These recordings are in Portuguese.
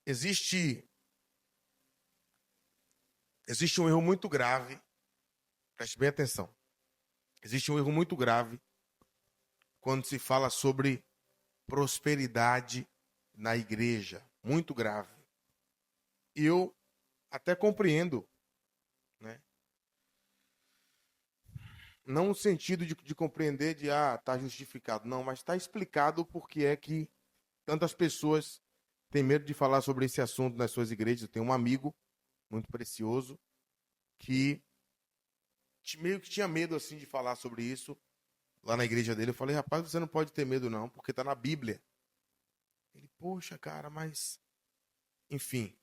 Existe um erro muito grave, preste bem atenção. Existe um erro muito grave quando se fala sobre prosperidade na igreja. Muito grave. E eu até compreendo, né? Não no sentido de compreender tá justificado. Não, mas está explicado porque é que tantas pessoas têm medo de falar sobre esse assunto nas suas igrejas. Eu tenho um amigo muito precioso que meio que tinha medo assim de falar sobre isso lá na igreja dele. Eu falei, rapaz, você não pode ter medo não, porque tá na Bíblia. Ele, poxa, cara, mas enfim.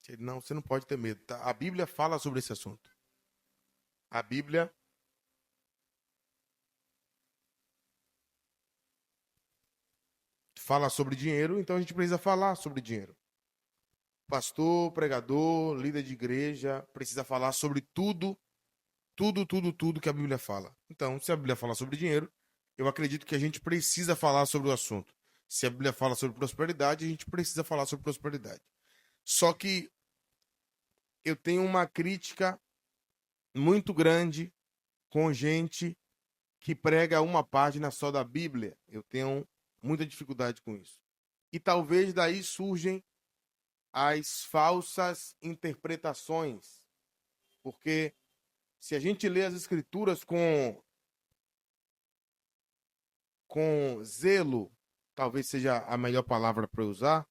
Ele, não, você não pode ter medo. Tá? A Bíblia fala sobre esse assunto. A Bíblia fala sobre dinheiro, então a gente precisa falar sobre dinheiro. Pastor, pregador, líder de igreja, precisa falar sobre tudo que a Bíblia fala. Então, se a Bíblia fala sobre dinheiro, eu acredito que a gente precisa falar sobre o assunto. Se a Bíblia fala sobre prosperidade, a gente precisa falar sobre prosperidade. Só que eu tenho uma crítica muito grande com gente que prega uma página só da Bíblia. Eu tenho muita dificuldade com isso. E talvez daí surgem as falsas interpretações. Porque se a gente lê as escrituras com zelo, talvez seja a melhor palavra para usar,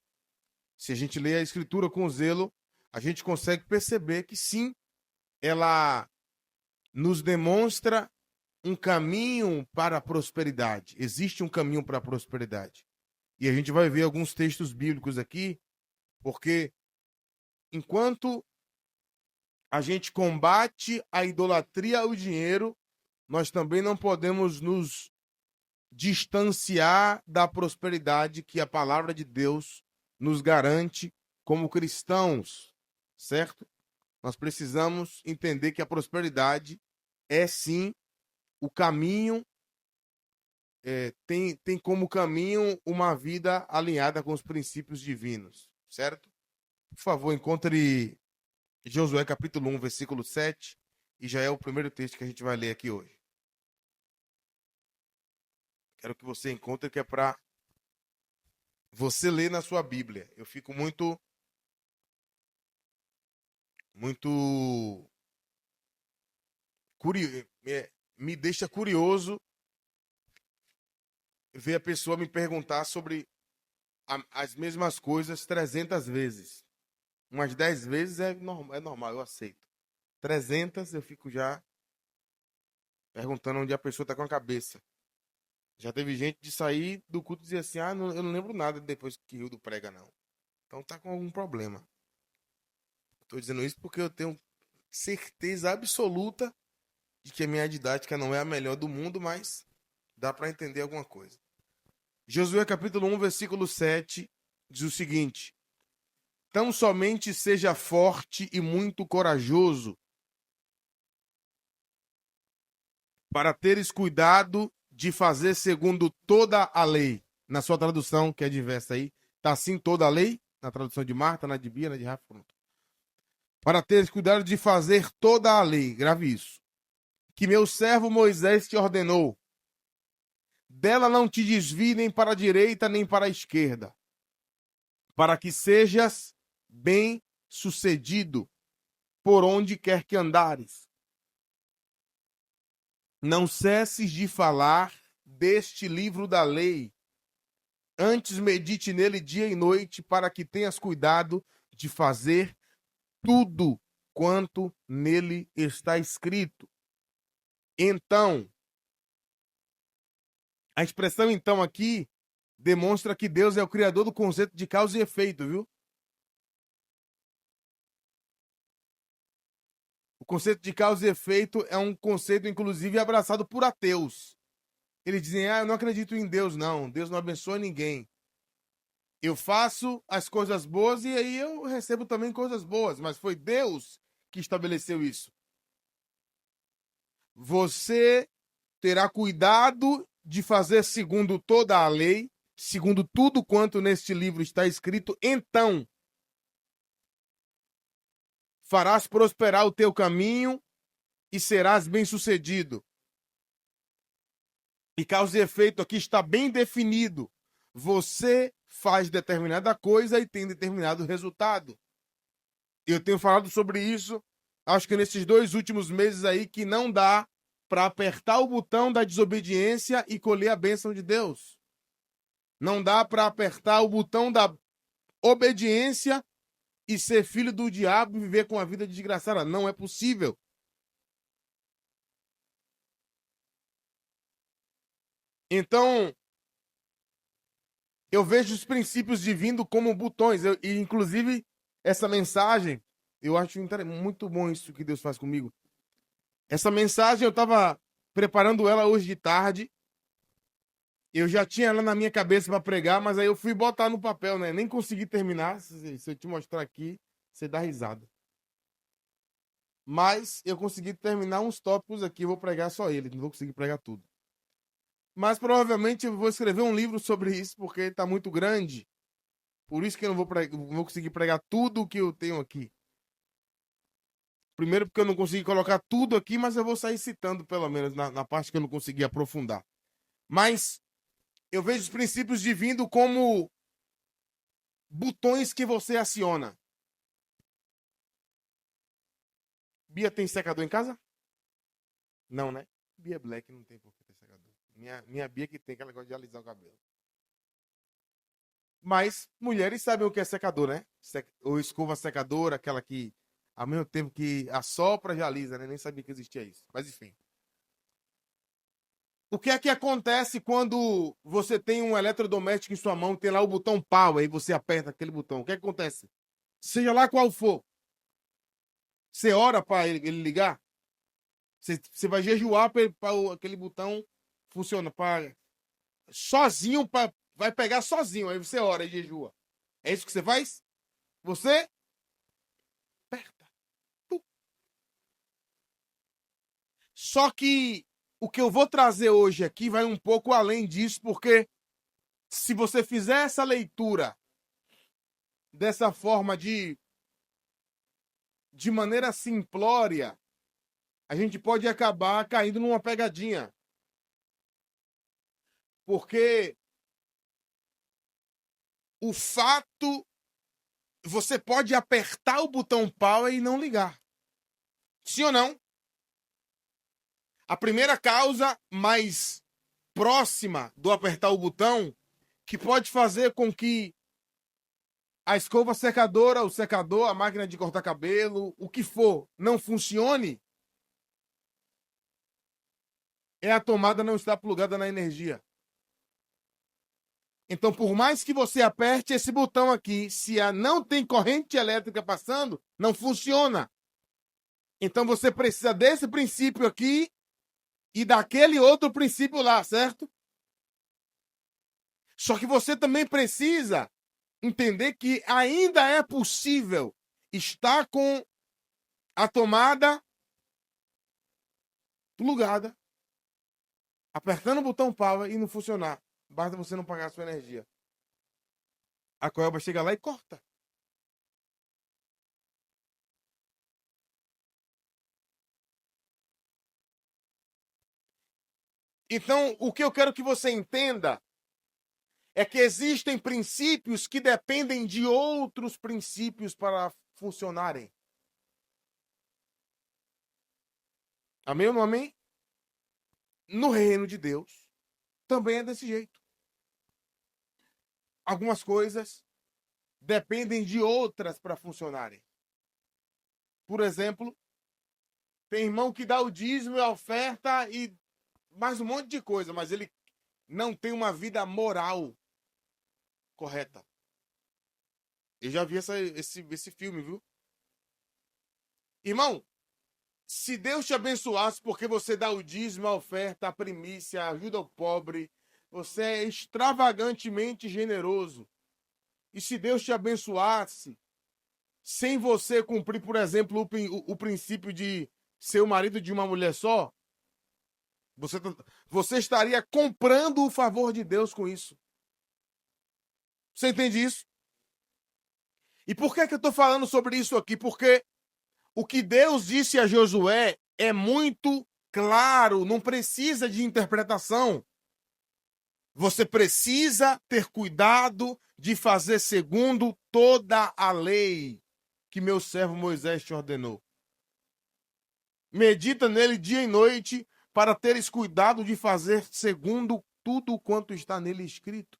se a gente lê a escritura com zelo, a gente consegue perceber que sim, ela nos demonstra um caminho para a prosperidade. Existe um caminho para a prosperidade. E a gente vai ver alguns textos bíblicos aqui, porque enquanto a gente combate a idolatria ao dinheiro, nós também não podemos nos distanciar da prosperidade que a palavra de Deus nos garante como cristãos, certo? Nós precisamos entender que a prosperidade é sim o caminho, tem como caminho uma vida alinhada com os princípios divinos, certo? Por favor, encontre Josué capítulo 1, versículo 7, e já é o primeiro texto que a gente vai ler aqui hoje. Quero que você encontre, que é para você ler na sua Bíblia. Eu fico muito curioso, me deixa curioso ver a pessoa me perguntar sobre as mesmas coisas 300 vezes. Umas 10 vezes é normal, eu aceito. 300 eu fico já perguntando onde a pessoa está com a cabeça. Já teve gente de sair do culto e dizer assim, eu não lembro nada depois que Hildo prega, não. Então tá com algum problema. Estou dizendo isso porque eu tenho certeza absoluta de que a minha didática não é a melhor do mundo, mas dá para entender alguma coisa. Josué capítulo 1, versículo 7, diz o seguinte: tão somente seja forte e muito corajoso, para teres cuidado de fazer segundo toda a lei. Na sua tradução, que é diversa aí, está assim toda a lei? Na tradução de Marta, na de Bia, na de Rafa, pronto. Para teres cuidado de fazer toda a lei, grave isso, que meu servo Moisés te ordenou. Dela não te desvie nem para a direita, nem para a esquerda, para que sejas bem-sucedido por onde quer que andares. Não cesses de falar deste livro da lei. Antes medite nele dia e noite, para que tenhas cuidado de fazer tudo quanto nele está escrito. Então, a expressão então aqui demonstra que Deus é o criador do conceito de causa e efeito, viu? O conceito de causa e efeito é um conceito, inclusive, abraçado por ateus. Eles dizem, eu não acredito em Deus, não. Deus não abençoa ninguém. Eu faço as coisas boas e aí eu recebo também coisas boas, mas foi Deus que estabeleceu isso. Você terá cuidado de fazer segundo toda a lei, segundo tudo quanto neste livro está escrito, então farás prosperar o teu caminho e serás bem-sucedido. E causa e efeito aqui está bem definido. Você faz determinada coisa e tem determinado resultado. Eu tenho falado sobre isso, acho que nesses 2 últimos meses aí, que não dá para apertar o botão da desobediência e colher a bênção de Deus. Não dá para apertar o botão da obediência e ser filho do diabo e viver com a vida desgraçada. Não é possível. Então, eu vejo os princípios divinos como botões. E, inclusive, essa mensagem, eu acho muito bom isso que Deus faz comigo. Essa mensagem, eu estava preparando ela hoje de tarde. Eu já tinha ela na minha cabeça para pregar, mas aí eu fui botar no papel, né? Nem consegui terminar. Se eu te mostrar aqui, você dá risada. Mas eu consegui terminar uns tópicos aqui, vou pregar só ele, não vou conseguir pregar tudo. Mas provavelmente eu vou escrever um livro sobre isso, porque está muito grande. Por isso que eu não vou conseguir pregar tudo o que eu tenho aqui. Primeiro porque eu não consegui colocar tudo aqui, mas eu vou sair citando, pelo menos, na parte que eu não consegui aprofundar. Mas eu vejo os princípios divinos como botões que você aciona. Bia tem secador em casa? Não, né? Bia Black não tem por que ter secador. Minha Bia que tem, que ela gosta de alisar o cabelo. Mas mulheres sabem o que é secador, né? Ou escova secadora, aquela que, ao mesmo tempo que assopra, já alisa, né? Nem sabia que existia isso. Mas enfim. O que é que acontece quando você tem um eletrodoméstico em sua mão, tem lá o botão power e você aperta aquele botão? O que é que acontece? Seja lá qual for. Você ora para ele ligar? Você vai jejuar para aquele botão funcionar. Sozinho, vai pegar sozinho. Aí você ora e jejua. É isso que você faz? Você aperta. Só que o que eu vou trazer hoje aqui vai um pouco além disso, porque se você fizer essa leitura dessa forma de maneira simplória, a gente pode acabar caindo numa pegadinha. Porque o fato, você pode apertar o botão power e não ligar. Sim ou não? A primeira causa mais próxima do apertar o botão, que pode fazer com que a escova secadora, o secador, a máquina de cortar cabelo, o que for, não funcione, é a tomada não estar plugada na energia. Então, por mais que você aperte esse botão aqui, se não tem corrente elétrica passando, não funciona. Então, você precisa desse princípio aqui e daquele outro princípio lá, certo? Só que você também precisa entender que ainda é possível estar com a tomada plugada, apertando o botão power e não funcionar. Basta você não pagar a sua energia. A Coelba chega lá e corta. Então, o que eu quero que você entenda é que existem princípios que dependem de outros princípios para funcionarem. Amém ou não amém? No reino de Deus, também é desse jeito. Algumas coisas dependem de outras para funcionarem. Por exemplo, tem irmão que dá o dízimo e a oferta e mais um monte de coisa, mas ele não tem uma vida moral correta. Eu já vi esse filme, viu? Irmão, se Deus te abençoasse porque você dá o dízimo, a oferta, a primícia, ajuda o pobre, você é extravagantemente generoso. E se Deus te abençoasse, sem você cumprir, por exemplo, o princípio de ser o marido de uma mulher só, você estaria comprando o favor de Deus com isso. Você entende isso? E por que eu estou falando sobre isso aqui? Porque O que Deus disse a Josué é muito claro, não precisa de interpretação. Você precisa ter cuidado de fazer segundo toda a lei que meu servo Moisés te ordenou. Medita nele dia e noite para teres cuidado de fazer segundo tudo quanto está nele escrito.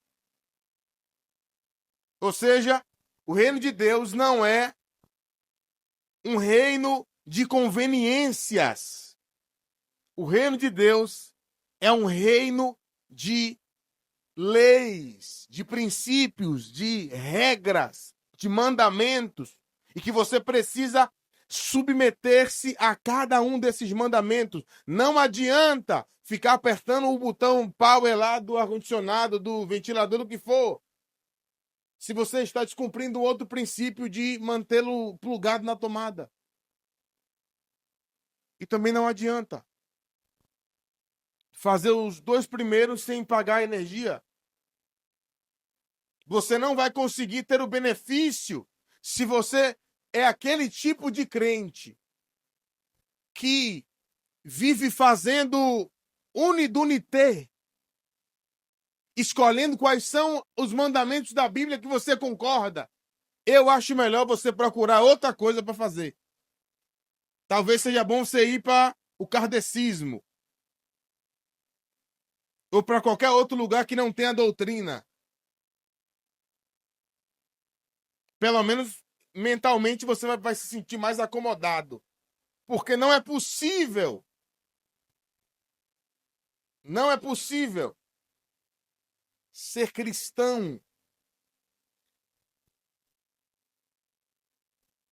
Ou seja, o reino de Deus não é um reino de conveniências. O reino de Deus é um reino de leis, de princípios, de regras, de mandamentos, e que você precisa submeter-se a cada um desses mandamentos. Não adianta ficar apertando o botão power lá do ar-condicionado, do ventilador, do que for, se você está descumprindo outro princípio de mantê-lo plugado na tomada. E também não adianta fazer os 2 primeiros sem pagar energia. Você não vai conseguir ter o benefício se você é aquele tipo de crente que vive fazendo unidunité, escolhendo quais são os mandamentos da Bíblia que você concorda. Eu acho melhor você procurar outra coisa para fazer. Talvez seja bom você ir para o kardecismo ou para qualquer outro lugar que não tenha doutrina. Pelo menos mentalmente você vai se sentir mais acomodado. Porque não é possível ser cristão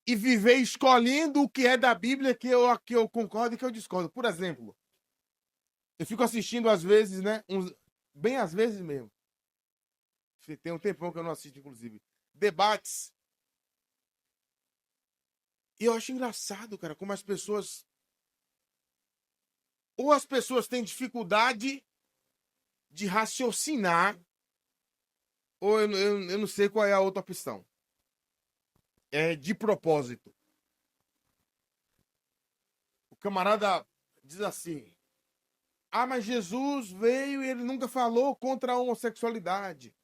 e viver escolhendo o que é da Bíblia que eu concordo e que eu discordo. Por exemplo, eu fico assistindo às vezes, né? Bem às vezes mesmo. Tem um tempão que eu não assisto, inclusive. Debates. E eu acho engraçado, cara, como as pessoas... Ou as pessoas têm dificuldade de raciocinar, ou eu não sei qual é a outra opção. É de propósito. O camarada diz assim: ah, mas Jesus veio e ele nunca falou contra a homossexualidade.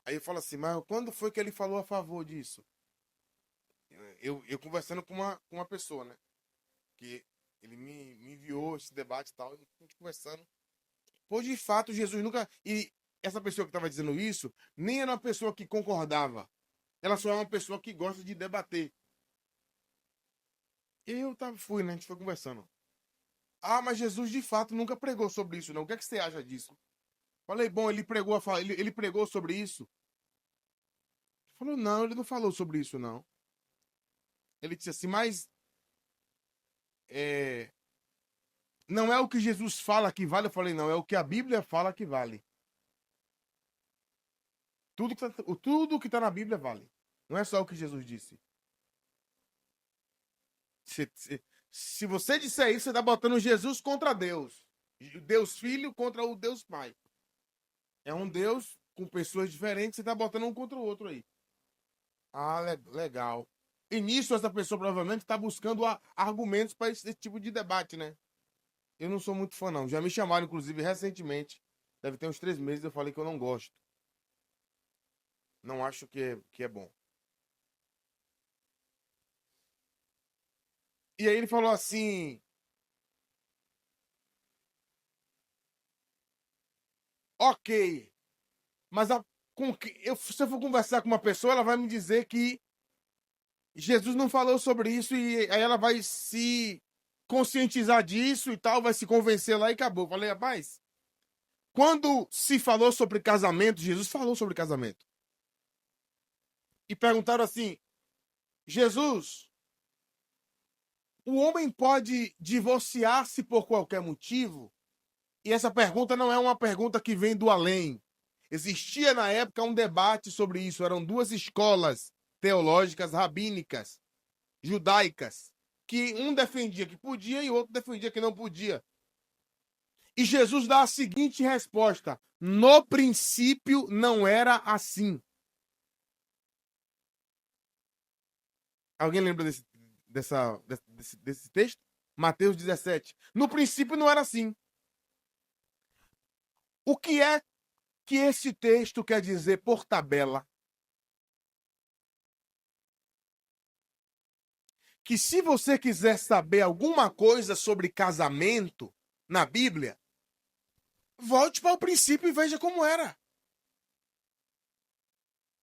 Aí eu falo assim, mas quando foi que ele falou a favor disso? Eu conversando com uma pessoa, né? Que ele me enviou esse debate e tal, e a gente conversando. Pois de fato, Jesus nunca... E essa pessoa que estava dizendo isso, nem era uma pessoa que concordava. Ela só é uma pessoa que gosta de debater. E eu fui, né? A gente foi conversando. Ah, mas Jesus de fato nunca pregou sobre isso, não. O que é que você acha disso? Falei, bom, ele pregou sobre isso? Ele falou, não, ele não falou sobre isso, não. Ele disse assim, mas não é o que Jesus fala que vale? Eu falei, não, é o que a Bíblia fala que vale. Tudo que está na Bíblia vale. Não é só o que Jesus disse. Se você disser isso, você está botando Jesus contra Deus. Deus Filho contra o Deus Pai. É um Deus com pessoas diferentes, você está botando um contra o outro aí. Ah, legal. E nisso, essa pessoa provavelmente está buscando argumentos para esse tipo de debate, né? Eu não sou muito fã, não. Já me chamaram, inclusive, recentemente. Deve ter uns 3 meses, eu falei que eu não gosto. Não acho que é bom. E aí ele falou assim... Ok, mas se eu for conversar com uma pessoa, ela vai me dizer que Jesus não falou sobre isso e aí ela vai se conscientizar disso e tal, vai se convencer lá e acabou. Falei, rapaz, quando se falou sobre casamento, Jesus falou sobre casamento. E perguntaram assim, Jesus, o homem pode divorciar-se por qualquer motivo? E essa pergunta não é uma pergunta que vem do além. Existia na época um debate sobre isso. Eram 2 escolas teológicas, rabínicas, judaicas, que um defendia que podia e o outro defendia que não podia. E Jesus dá a seguinte resposta: no princípio não era assim. Alguém lembra desse texto? Mateus 17. No princípio não era assim. O que é que esse texto quer dizer por tabela? Que se você quiser saber alguma coisa sobre casamento na Bíblia, volte para o princípio e veja como era.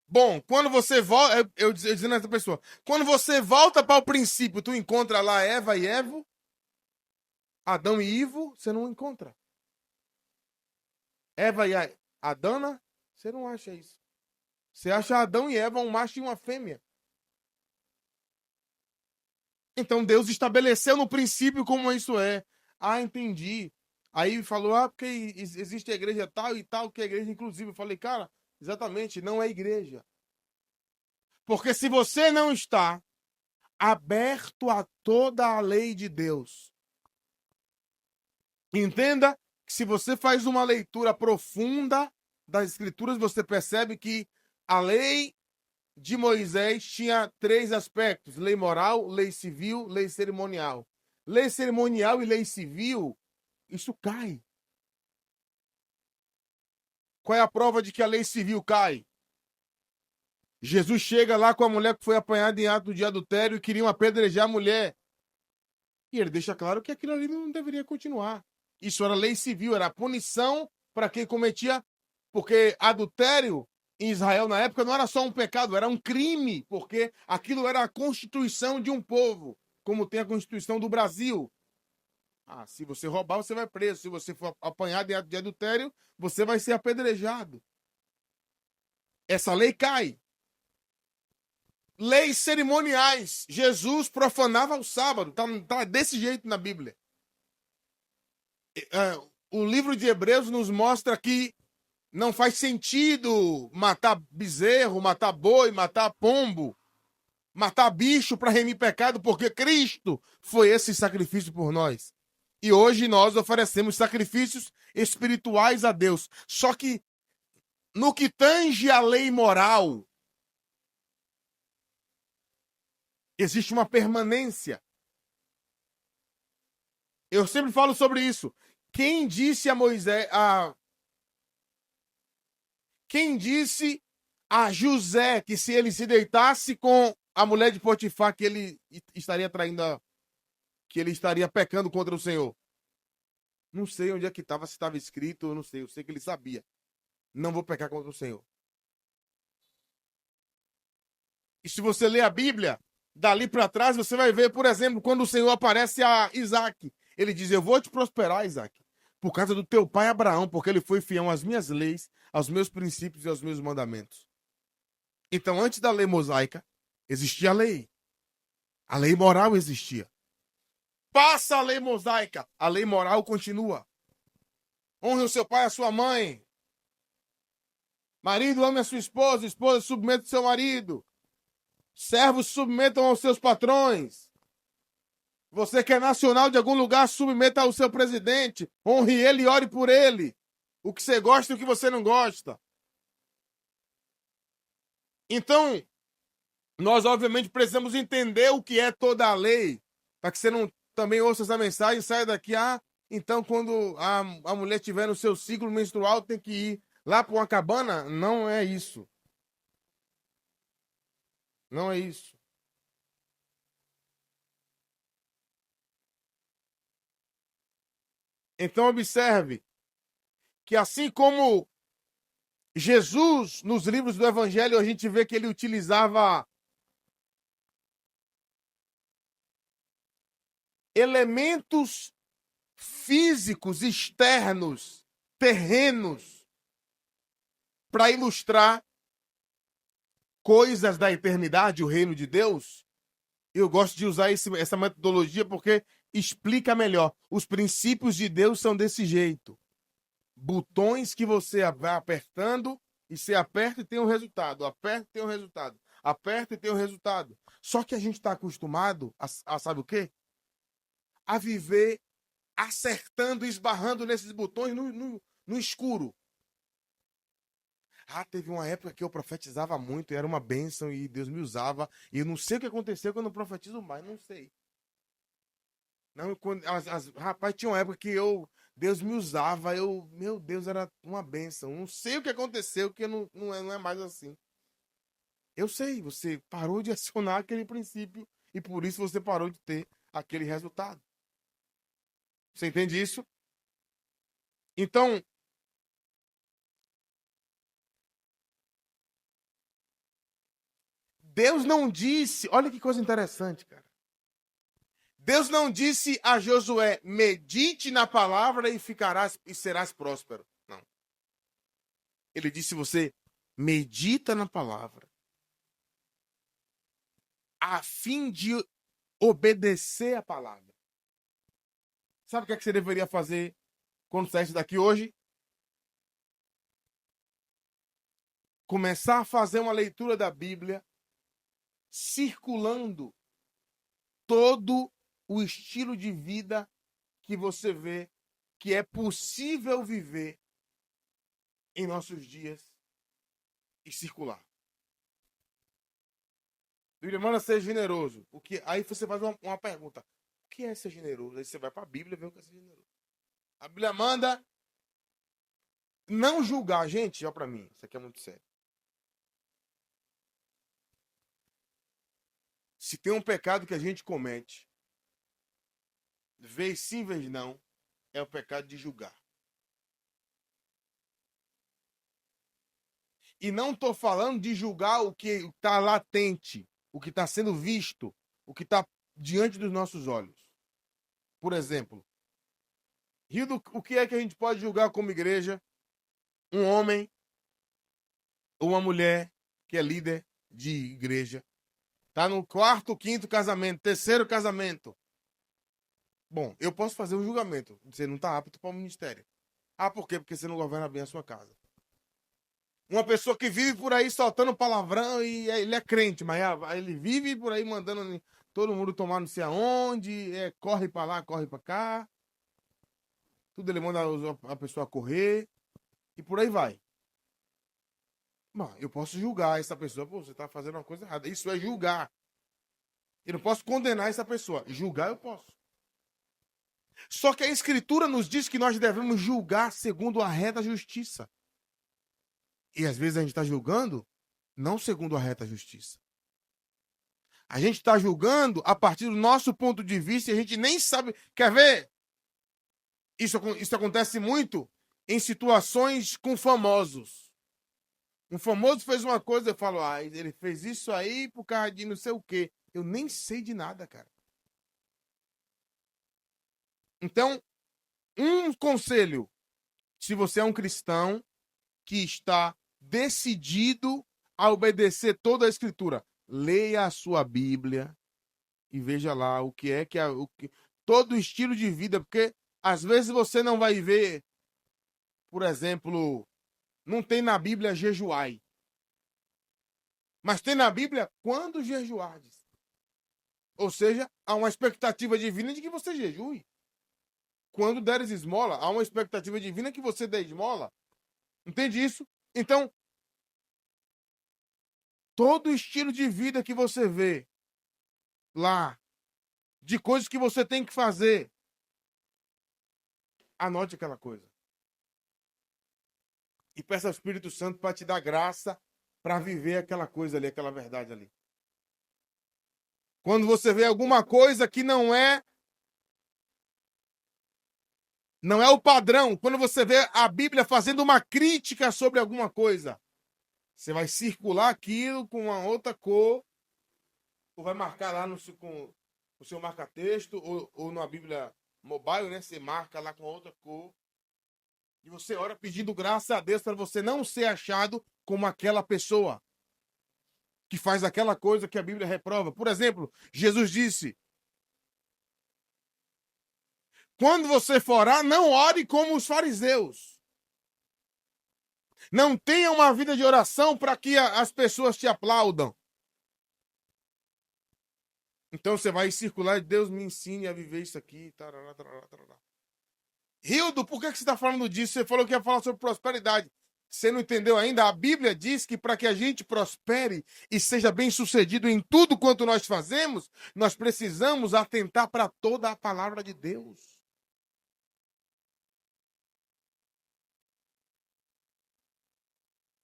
Bom, quando você volta, eu dizendo a essa pessoa, quando você volta para o princípio, tu encontra lá Eva e Evo, Adão e Ivo, você não encontra. Eva e Adana, você não acha isso. Você acha Adão e Eva um macho e uma fêmea. Então Deus estabeleceu no princípio como isso é. Ah, entendi. Aí falou, porque existe a igreja tal e tal, que é a igreja inclusive. Eu falei, cara, exatamente, não é igreja. Porque se você não está aberto a toda a lei de Deus, entenda que se você faz uma leitura profunda das escrituras, você percebe que a lei de Moisés tinha 3 aspectos: lei moral, lei civil, lei cerimonial. Lei cerimonial e lei civil, isso cai. Qual é a prova de que a lei civil cai? Jesus chega lá com a mulher que foi apanhada em ato de adultério e queriam apedrejar a mulher. E ele deixa claro que aquilo ali não deveria continuar. Isso era lei civil, era punição para quem cometia, porque adultério em Israel na época não era só um pecado, era um crime, porque aquilo era a constituição de um povo, como tem a Constituição do Brasil. Ah, se você roubar, você vai preso. Se você for apanhado em ato de adultério, você vai ser apedrejado. Essa lei cai. Leis cerimoniais. Jesus profanava o sábado. Tá desse jeito na Bíblia. O livro de Hebreus nos mostra que não faz sentido matar bezerro, matar boi, matar pombo, matar bicho para remir pecado, porque Cristo foi esse sacrifício por nós. E hoje nós oferecemos sacrifícios espirituais a Deus. Só que no que tange a lei moral, existe uma permanência. Eu sempre falo sobre isso. Quem disse a Moisés, quem disse a José que se ele se deitasse com a mulher de Potifar, que ele estaria traindo, que ele estaria pecando contra o Senhor? Não sei onde é que estava, se estava escrito, eu não sei. Eu sei que ele sabia. Não vou pecar contra o Senhor. E se você ler a Bíblia, dali para trás, você vai ver, por exemplo, quando o Senhor aparece a Isaac. Ele diz, eu vou te prosperar, Isaac, por causa do teu pai Abraão, porque ele foi fiel às minhas leis, aos meus princípios e aos meus mandamentos. Então, antes da lei mosaica, existia a lei. A lei moral existia. Passa a lei mosaica, a lei moral continua. Honre o seu pai e a sua mãe. Marido, ame a sua esposa, esposa, submeta o seu marido. Servos, submetam aos seus patrões. Você que é nacional de algum lugar, submeta ao seu presidente. Honre ele e ore por ele. O que você gosta e o que você não gosta. Então, nós obviamente precisamos entender o que é toda a lei, para que você não também ouça essa mensagem e saia daqui, então quando a mulher estiver no seu ciclo menstrual, tem que ir lá para uma cabana. Não é isso. Não é isso. Então observe que assim como Jesus, nos livros do Evangelho, a gente vê que ele utilizava elementos físicos, externos, terrenos, para ilustrar coisas da eternidade, o reino de Deus. Eu gosto de usar essa metodologia porque explica melhor. Os princípios de Deus são desse jeito. Botões que você vai apertando e você aperta e tem um resultado. Aperta e tem um resultado. Aperta e tem um resultado. Só que a gente está acostumado a sabe o quê? A viver acertando, esbarrando nesses botões no escuro. Teve uma época que eu profetizava muito e era uma bênção e Deus me usava. E eu não sei o que aconteceu quando eu profetizo mais, não sei. Não, rapaz, tinha uma época que Deus me usava, meu Deus, era uma bênção. Não sei o que aconteceu, que não é mais assim. Eu sei, você parou de acionar aquele princípio e por isso você parou de ter aquele resultado. Você entende isso? Então, Deus não disse, olha que coisa interessante, cara. Deus não disse a Josué, medite na palavra e ficarás e serás próspero. Não. Ele disse você medita na palavra a fim de obedecer a palavra. Sabe o que é que você deveria fazer quando saísse daqui hoje? Começar a fazer uma leitura da Bíblia circulando todo o estilo de vida que você vê que é possível viver em nossos dias e circular. A Bíblia manda ser generoso. Aí você faz uma pergunta. O que é ser generoso? Aí você vai para a Bíblia e vê o que é ser generoso. A Bíblia manda não julgar. Gente, olha para mim. Isso aqui é muito sério. Se tem um pecado que a gente comete, vez sim, vez não, é o pecado de julgar. E não estou falando de julgar o que está latente, o que está sendo visto, o que está diante dos nossos olhos. Por exemplo, Rildo, o que é que a gente pode julgar como igreja? Um homem ou uma mulher que é líder de igreja. Está no quarto, quinto casamento, terceiro casamento. Bom, eu posso fazer um julgamento. Você não está apto para o ministério. Por quê? Porque você não governa bem a sua casa. Uma pessoa que vive por aí soltando palavrão e ele é crente, mas ele vive por aí mandando todo mundo tomar não sei aonde, corre para lá, corre para cá. Tudo ele manda a pessoa correr e por aí vai. Bom, eu posso julgar essa pessoa, você está fazendo uma coisa errada. Isso é julgar. Eu não posso condenar essa pessoa. Julgar eu posso. Só que a Escritura nos diz que nós devemos julgar segundo a reta justiça. E às vezes a gente está julgando não segundo a reta justiça. A gente está julgando a partir do nosso ponto de vista e a gente nem sabe. Quer ver? Isso acontece muito em situações com famosos. Um famoso fez uma coisa, eu falo, ele fez isso aí por causa de não sei o quê. Eu nem sei de nada, cara. Então, um conselho, se você é um cristão que está decidido a obedecer toda a Escritura, leia a sua Bíblia e veja lá o que é todo o estilo de vida, porque às vezes você não vai ver, por exemplo, não tem na Bíblia jejuai. Mas tem na Bíblia quando jejuardes. Ou seja, há uma expectativa divina de que você jejue. Quando deres esmola, há uma expectativa divina que você dê esmola. Entende isso? Então, todo estilo de vida que você vê lá, de coisas que você tem que fazer, anote aquela coisa. E peça ao Espírito Santo para te dar graça para viver aquela coisa ali, aquela verdade ali. Quando você vê alguma coisa que não é o padrão, quando você vê a Bíblia fazendo uma crítica sobre alguma coisa, você vai circular aquilo com uma outra cor, ou vai marcar lá com o seu marca-texto, ou na Bíblia mobile, né? Você marca lá com outra cor. E você ora pedindo graça a Deus para você não ser achado como aquela pessoa que faz aquela coisa que a Bíblia reprova. Por exemplo, Jesus disse: quando você for orar, não ore como os fariseus. Não tenha uma vida de oração para que as pessoas te aplaudam. Então você vai circular e Deus me ensine a viver isso aqui. Tarará, tarará, tarará. Rildo, por que você está falando disso? Você falou que ia falar sobre prosperidade. Você não entendeu ainda? A Bíblia diz que para que a gente prospere e seja bem-sucedido em tudo quanto nós fazemos, nós precisamos atentar para toda a palavra de Deus.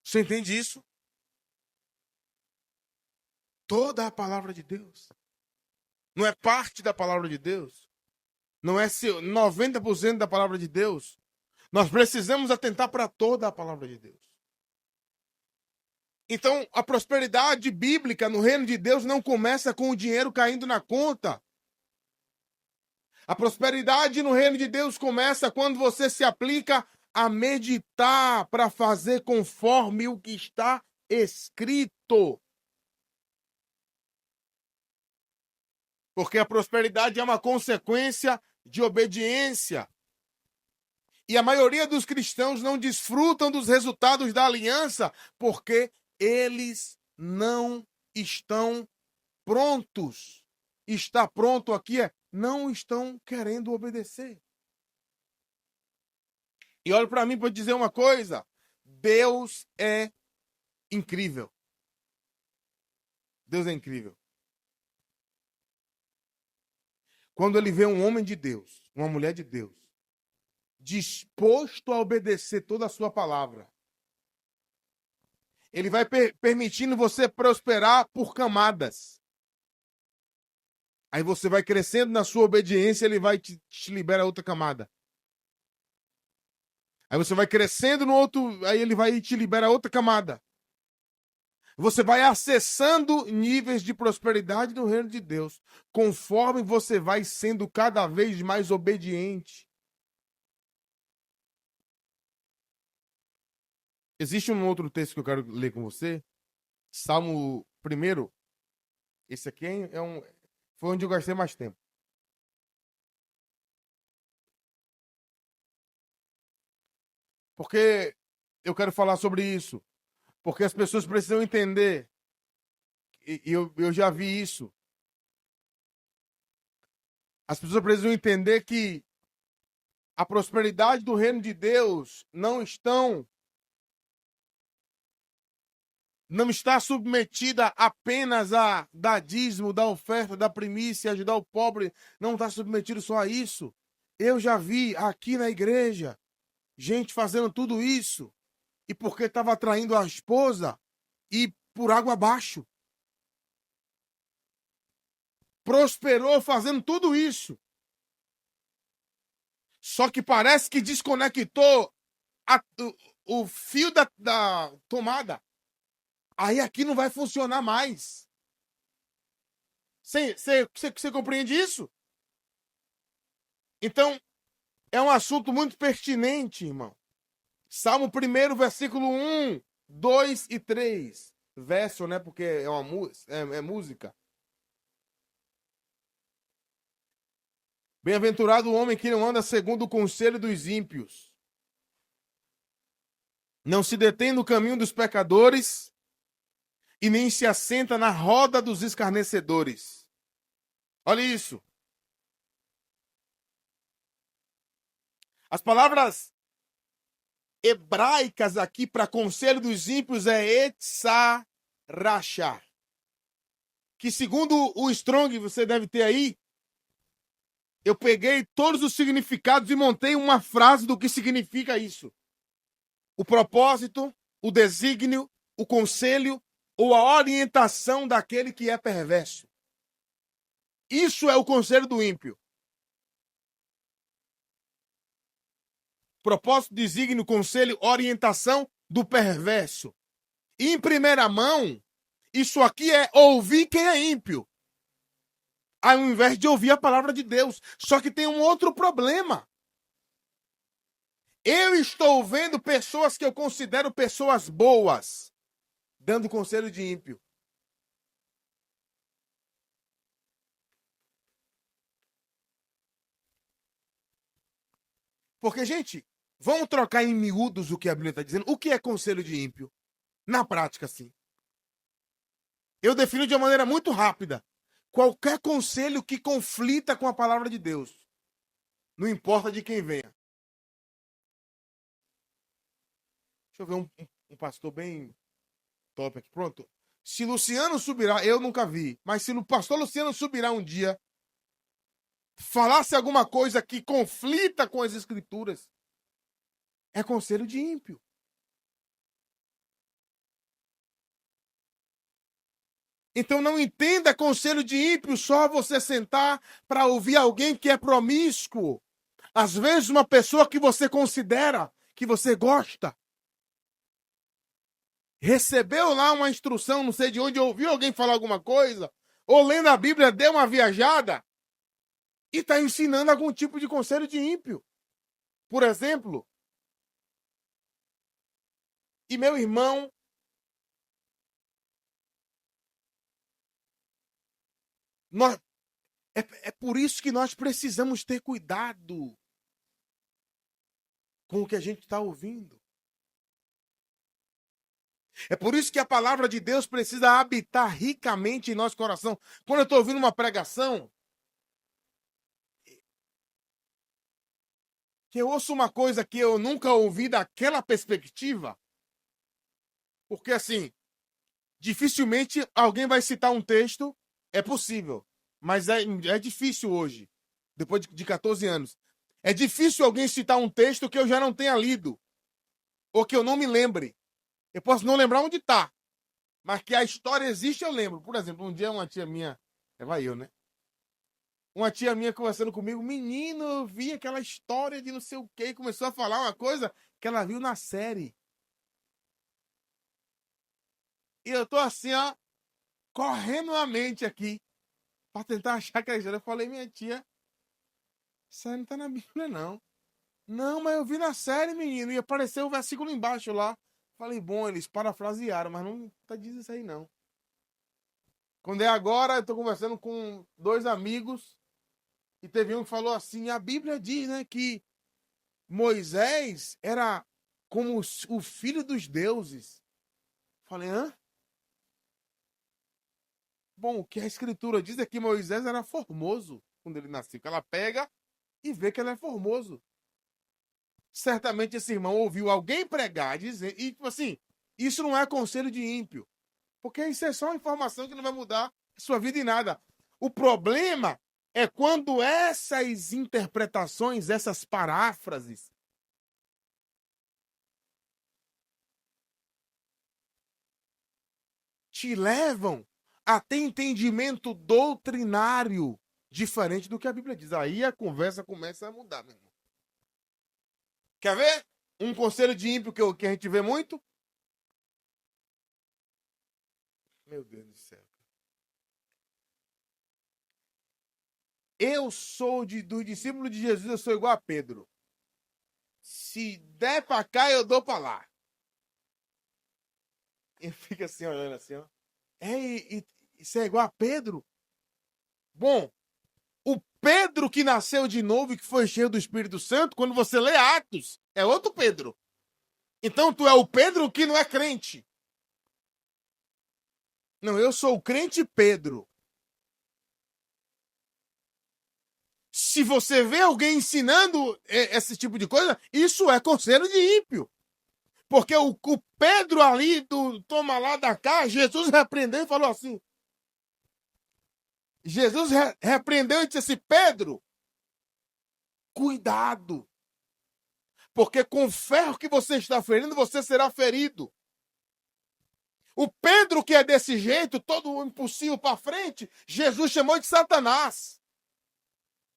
Você entende isso? Toda a palavra de Deus. Não é parte da palavra de Deus. Não é 90% da palavra de Deus. Nós precisamos atentar para toda a palavra de Deus. Então, a prosperidade bíblica no reino de Deus não começa com o dinheiro caindo na conta. A prosperidade no reino de Deus começa quando você se aplica a meditar para fazer conforme o que está escrito. Porque a prosperidade é uma consequência de obediência. E a maioria dos cristãos não desfrutam dos resultados da aliança porque eles não estão prontos. Está pronto aqui não estão querendo obedecer. E olha para mim para dizer uma coisa. Deus é incrível. Deus é incrível. Quando ele vê um homem de Deus, uma mulher de Deus, disposto a obedecer toda a sua palavra, ele vai permitindo você prosperar por camadas. Aí você vai crescendo na sua obediência, ele vai te libera outra camada. Aí você vai crescendo no outro, aí ele vai te libera outra camada. Você vai acessando níveis de prosperidade no reino de Deus, conforme você vai sendo cada vez mais obediente. Existe um outro texto que eu quero ler com você. Salmo 1. Esse aqui foi onde eu gastei mais tempo. Porque eu quero falar sobre isso. Porque as pessoas precisam entender. E eu já vi isso. As pessoas precisam entender que a prosperidade do reino de Deus não está submetida apenas a dar dízimo, dar oferta, dar primícia, ajudar o pobre. Não está submetido só a isso. Eu já vi aqui na igreja gente fazendo tudo isso. E porque estava atraindo a esposa e por água abaixo. Prosperou fazendo tudo isso. Só que parece que desconectou o fio da tomada. Aí aqui não vai funcionar mais. Você compreende isso? Então, é um assunto muito pertinente, irmão. Salmo 1, versículo 1, 2 e 3. Verso, né? Porque é música. Bem-aventurado o homem que não anda segundo o conselho dos ímpios. Não se detém no caminho dos pecadores e nem se assenta na roda dos escarnecedores. Olha isso. As palavras hebraicas aqui para conselho dos ímpios é etzarachá. Que segundo o Strong, você deve ter aí, eu peguei todos os significados e montei uma frase do que significa isso. O propósito, o desígnio, o conselho ou a orientação daquele que é perverso. Isso é o conselho do ímpio. Propósito, desígnio, conselho, orientação do perverso. E em primeira mão, isso aqui é ouvir quem é ímpio. Ao invés de ouvir a palavra de Deus. Só que tem um outro problema. Eu estou vendo pessoas que eu considero pessoas boas, dando conselho de ímpio. Porque, gente, vamos trocar em miúdos o que a Bíblia está dizendo. O que é conselho de ímpio? Na prática, sim. Eu defino de uma maneira muito rápida. Qualquer conselho que conflita com a palavra de Deus. Não importa de quem venha. Deixa eu ver um pastor bem top aqui. Pronto. Se Luciano Subirá, eu nunca vi, mas se o pastor Luciano Subirá um dia falasse alguma coisa que conflita com as escrituras, é conselho de ímpio. Então não entenda conselho de ímpio só você sentar para ouvir alguém que é promíscuo. Às vezes uma pessoa que você considera, que você gosta, recebeu lá uma instrução, não sei de onde, ouviu alguém falar alguma coisa, ou lendo a Bíblia deu uma viajada e está ensinando algum tipo de conselho de ímpio. Por exemplo, e meu irmão, é por isso que nós precisamos ter cuidado com o que a gente está ouvindo. É por isso que a palavra de Deus precisa habitar ricamente em nosso coração. Quando eu estou ouvindo uma pregação, que eu ouço uma coisa que eu nunca ouvi daquela perspectiva, porque assim, dificilmente alguém vai citar um texto, é possível, mas é difícil hoje, depois de 14 anos. É difícil alguém citar um texto que eu já não tenha lido, ou que eu não me lembre. Eu posso não lembrar onde está, mas que a história existe, eu lembro. Por exemplo, um dia uma tia minha, vai eu, né? Uma tia minha conversando comigo, menino, eu vi aquela história de não sei o quê, e começou a falar uma coisa que ela viu na série. E eu tô assim, ó, correndo a mente aqui, pra tentar achar aquela história. Eu falei, minha tia, isso aí não tá na Bíblia, não. Não, mas eu vi na série, menino, e apareceu o versículo embaixo lá. Falei, bom, eles parafrasearam, mas não tá dizendo isso aí, não. Quando é agora, eu tô conversando com 2 amigos, e teve um que falou assim, a Bíblia diz, né, que Moisés era como o filho dos deuses. Falei, hã? Bom, o que a escritura diz é que Moisés era formoso quando ele nasceu. Que ela pega e vê que ele é formoso. Certamente esse irmão ouviu alguém pregar, dizer, e tipo assim, isso não é conselho de ímpio. Porque isso é só uma informação que não vai mudar a sua vida em nada. O problema é quando essas interpretações, essas paráfrases, te levam a ter entendimento doutrinário diferente do que a Bíblia diz. Aí a conversa começa a mudar, meu irmão. Quer ver? Um conselho de ímpio que a gente vê muito? Meu Deus do céu. Eu sou dos discípulos de Jesus, eu sou igual a Pedro. Se der pra cá, eu dou pra lá. E fica assim, olhando assim, ó. Isso é igual a Pedro? Bom, o Pedro que nasceu de novo e que foi cheio do Espírito Santo, quando você lê Atos, é outro Pedro. Então tu é o Pedro que não é crente. Não, eu sou o crente Pedro. Se você vê alguém ensinando esse tipo de coisa, isso é conselho de ímpio. Porque o Pedro ali do toma lá da cá, Jesus repreendeu e falou assim. Jesus repreendeu e disse assim, Pedro, cuidado. Porque com o ferro que você está ferindo, você será ferido. O Pedro que é desse jeito, todo impulsivo para frente, Jesus chamou de Satanás.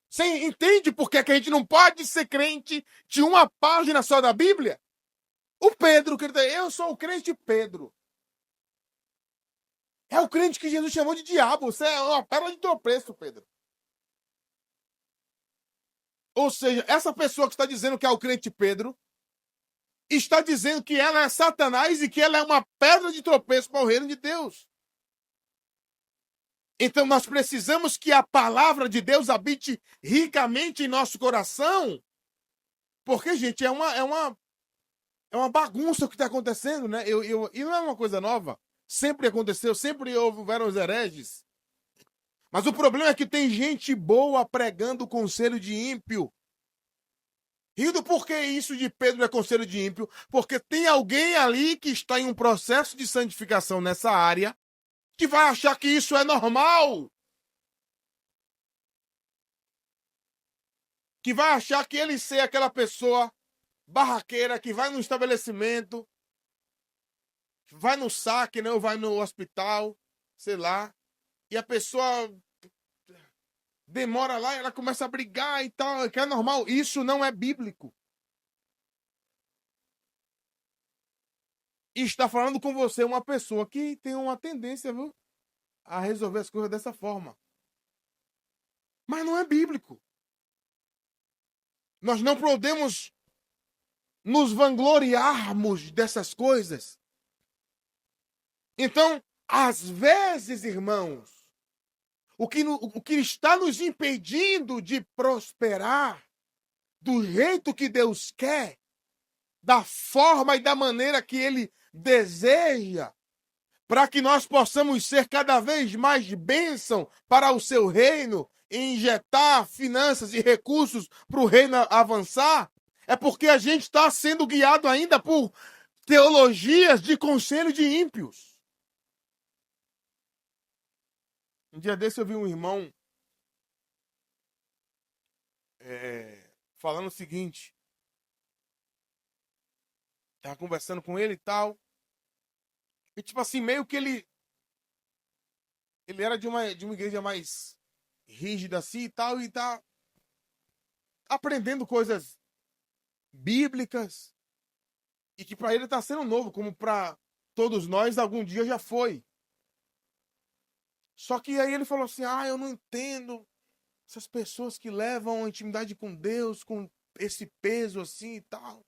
Você entende por que a gente não pode ser crente de uma página só da Bíblia? O Pedro, eu sou o crente Pedro. É o crente que Jesus chamou de diabo. Você é uma pedra de tropeço, Pedro. Ou seja, essa pessoa que está dizendo que é o crente Pedro, está dizendo que ela é Satanás e que ela é uma pedra de tropeço para o reino de Deus. Então nós precisamos que a palavra de Deus habite ricamente em nosso coração, porque, gente, é uma bagunça o que está acontecendo, né? E não é uma coisa nova. Sempre aconteceu, sempre houveram os hereges. Mas o problema é que tem gente boa pregando o conselho de ímpio. Rindo, por que isso de Pedro é conselho de ímpio? Porque tem alguém ali que está em um processo de santificação nessa área que vai achar que isso é normal. Que vai achar que ele ser aquela pessoa barraqueira que vai no estabelecimento, vai no saque, né, ou vai no hospital, sei lá, e a pessoa demora lá e ela começa a brigar e tal, que é normal. Isso não é bíblico. E está falando com você uma pessoa que tem uma tendência, viu, a resolver as coisas dessa forma. Mas não é bíblico. Nós não podemos nos vangloriarmos dessas coisas. Então, às vezes, irmãos, o que está nos impedindo de prosperar do jeito que Deus quer, da forma e da maneira que Ele deseja, para que nós possamos ser cada vez mais bênção para o seu reino, e injetar finanças e recursos para o reino avançar, é porque a gente está sendo guiado ainda por teologias de conselho de ímpios. Um dia desse eu vi um irmão falando o seguinte. Tava conversando com ele e tal. E tipo assim, meio que ele era de uma igreja mais rígida assim e tal, e tá aprendendo coisas bíblicas e que para ele tá sendo novo, como para todos nós algum dia já foi. Só que aí ele falou assim: "Ah, eu não entendo essas pessoas que levam a intimidade com Deus com esse peso assim e tal.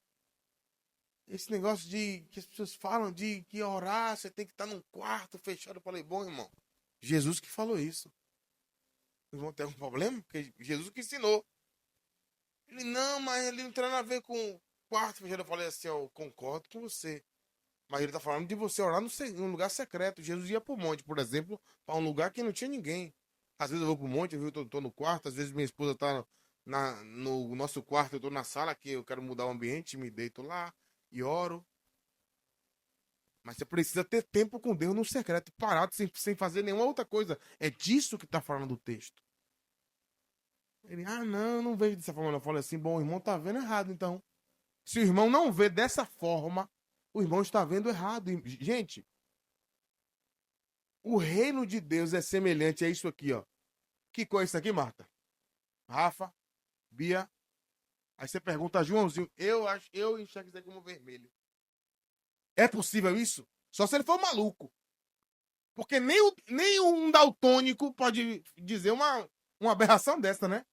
Esse negócio de que as pessoas falam de que orar, você tem que estar num quarto fechado." Eu falei: "Bom, irmão, Jesus que falou isso. Vocês vão ter algum problema? Porque Jesus que ensinou." Ele: "Não, mas ele não tem nada a ver com quarto fechado." Eu falei assim: "Eu concordo com você. Mas ele tá falando de você orar num lugar secreto." Jesus ia pro monte, por exemplo, para um lugar que não tinha ninguém. Às vezes eu vou pro monte, eu tô no quarto, às vezes minha esposa tá no nosso quarto, eu tô na sala que eu quero mudar o ambiente, me deito lá e oro. Mas você precisa ter tempo com Deus no secreto, parado, sem fazer nenhuma outra coisa. É disso que tá falando o texto. Ele: "Ah, não, eu não vejo dessa forma." Eu falei assim: "Bom, o irmão tá vendo errado, então. Se o irmão não vê dessa forma, o irmão está vendo errado." Gente, o reino de Deus é semelhante a isso aqui, ó. Que cor é isso aqui, Marta? Rafa? Bia? Aí você pergunta a Joãozinho. Eu enxergo isso aqui como vermelho. É possível isso? Só se ele for maluco. Porque nem um daltônico pode dizer uma aberração dessa, né?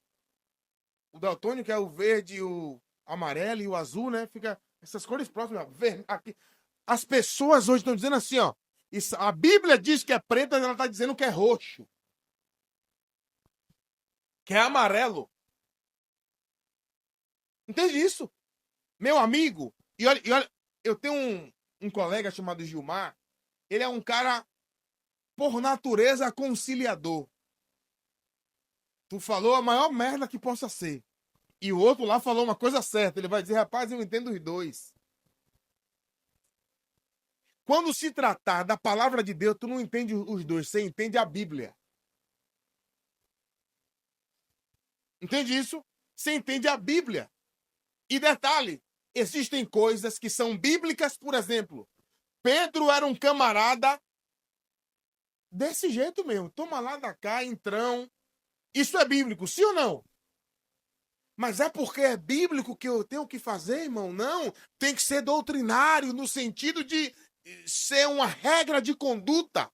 O daltônico é o verde, o amarelo e o azul, né? Fica essas cores próximas. Aqui. As pessoas hoje estão dizendo assim, ó. Isso, a Bíblia diz que é preta, ela está dizendo que é roxo. Que é amarelo. Entende isso? Meu amigo. E olha, eu tenho um colega chamado Gilmar. Ele é um cara, por natureza, conciliador. Tu falou a maior merda que possa ser. E o outro lá falou uma coisa certa. Ele vai dizer: "Rapaz, eu entendo os dois." Quando se tratar da palavra de Deus, tu não entende os dois, você entende a Bíblia. Entende isso? Você entende a Bíblia. E detalhe, existem coisas que são bíblicas, por exemplo. Pedro era um camarada desse jeito mesmo. Toma lá da cá, entrão. Isso é bíblico, sim ou não? Mas é porque é bíblico que eu tenho que fazer, irmão? Não. Tem que ser doutrinário no sentido de ser uma regra de conduta.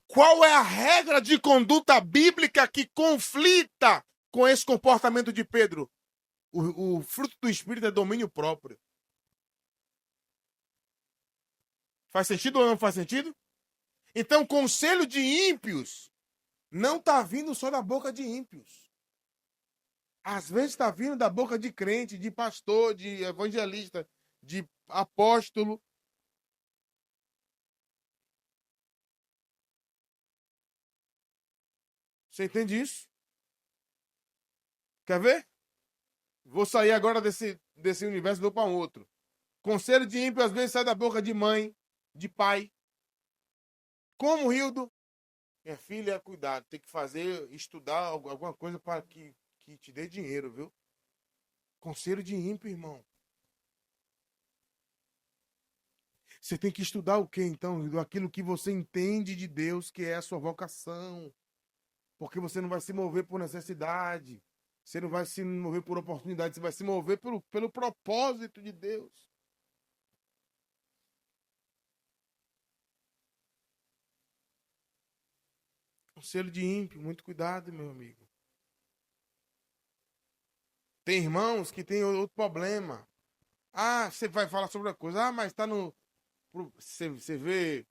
Qual é a regra de conduta bíblica que conflita com esse comportamento de Pedro? O fruto do Espírito é domínio próprio. Faz sentido ou não faz sentido? Então, conselho de ímpios não está vindo só da boca de ímpios. Às vezes está vindo da boca de crente, de pastor, de evangelista, de apóstolo. Você entende isso? Quer ver? Vou sair agora desse universo e vou para um outro. Conselho de ímpio às vezes sai da boca de mãe, de pai. Como, Hildo? Minha filha, cuidado, tem que fazer, estudar alguma coisa para que te dê dinheiro, viu? Conselho de ímpio, irmão. Você tem que estudar o quê, então? Hildo? Aquilo que você entende de Deus, que é a sua vocação. Porque você não vai se mover por necessidade. Você não vai se mover por oportunidade. Você vai se mover pelo propósito de Deus. Conselho de ímpio, muito cuidado, meu amigo. Tem irmãos que têm outro problema. Ah, você vai falar sobre a coisa. Ah, mas tá no. Você vê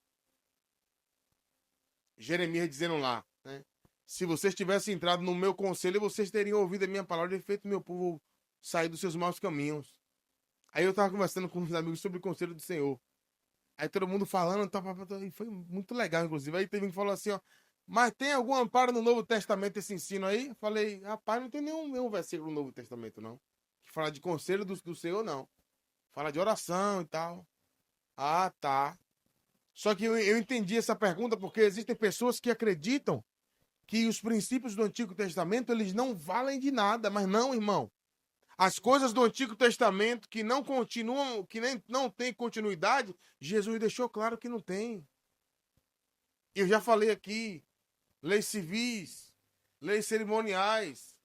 Jeremias dizendo lá, né? Se vocês tivessem entrado no meu conselho, vocês teriam ouvido a minha palavra e feito meu povo sair dos seus maus caminhos. Aí eu tava conversando com os amigos sobre o conselho do Senhor. Aí todo mundo falando, e foi muito legal, inclusive. Aí teve um que falou assim, ó, mas tem algum amparo no Novo Testamento esse ensino aí? Eu falei, rapaz, não tem nenhum versículo no Novo Testamento, não. Que fala de conselho do Senhor, não. Fala de oração e tal. Ah, tá. Só que eu entendi essa pergunta porque existem pessoas que acreditam que os princípios do Antigo Testamento, eles não valem de nada. Mas não, irmão. As coisas do Antigo Testamento que não continuam, que nem não tem continuidade, Jesus deixou claro que não tem. Eu já falei aqui, leis civis, leis cerimoniais.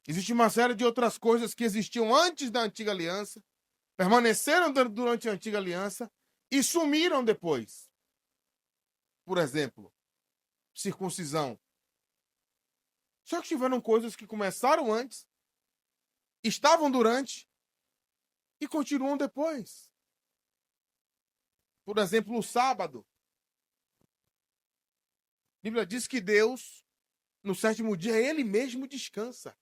Existe uma série de outras coisas que existiam antes da Antiga Aliança, permaneceram durante a Antiga Aliança e sumiram depois. Por exemplo, circuncisão. Só que tiveram coisas que começaram antes, estavam durante e continuam depois. Por exemplo, o sábado. A Bíblia diz que Deus, no sétimo dia, ele mesmo descansa.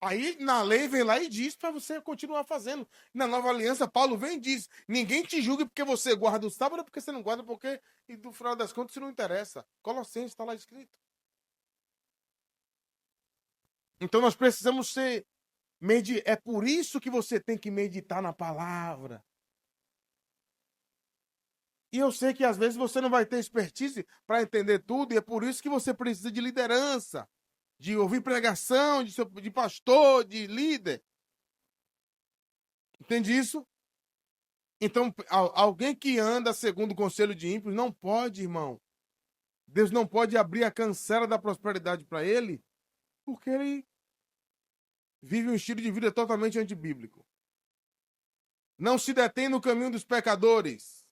Aí, na lei, vem lá e diz para você continuar fazendo. Na nova aliança, Paulo vem e diz, ninguém te julgue porque você guarda o sábado, porque você não guarda, porque, e no final das contas, isso não interessa. Colossenses está lá escrito. Então, nós precisamos ser... É por isso que você tem que meditar na palavra. E eu sei que às vezes você não vai ter expertise para entender tudo, e é por isso que você precisa de liderança, de ouvir pregação, de pastor, de líder. Entende isso? Então, alguém que anda segundo o conselho de ímpios não pode, irmão. Deus não pode abrir a cancela da prosperidade para ele, porque ele vive um estilo de vida totalmente antibíblico. Não se detém no caminho dos pecadores.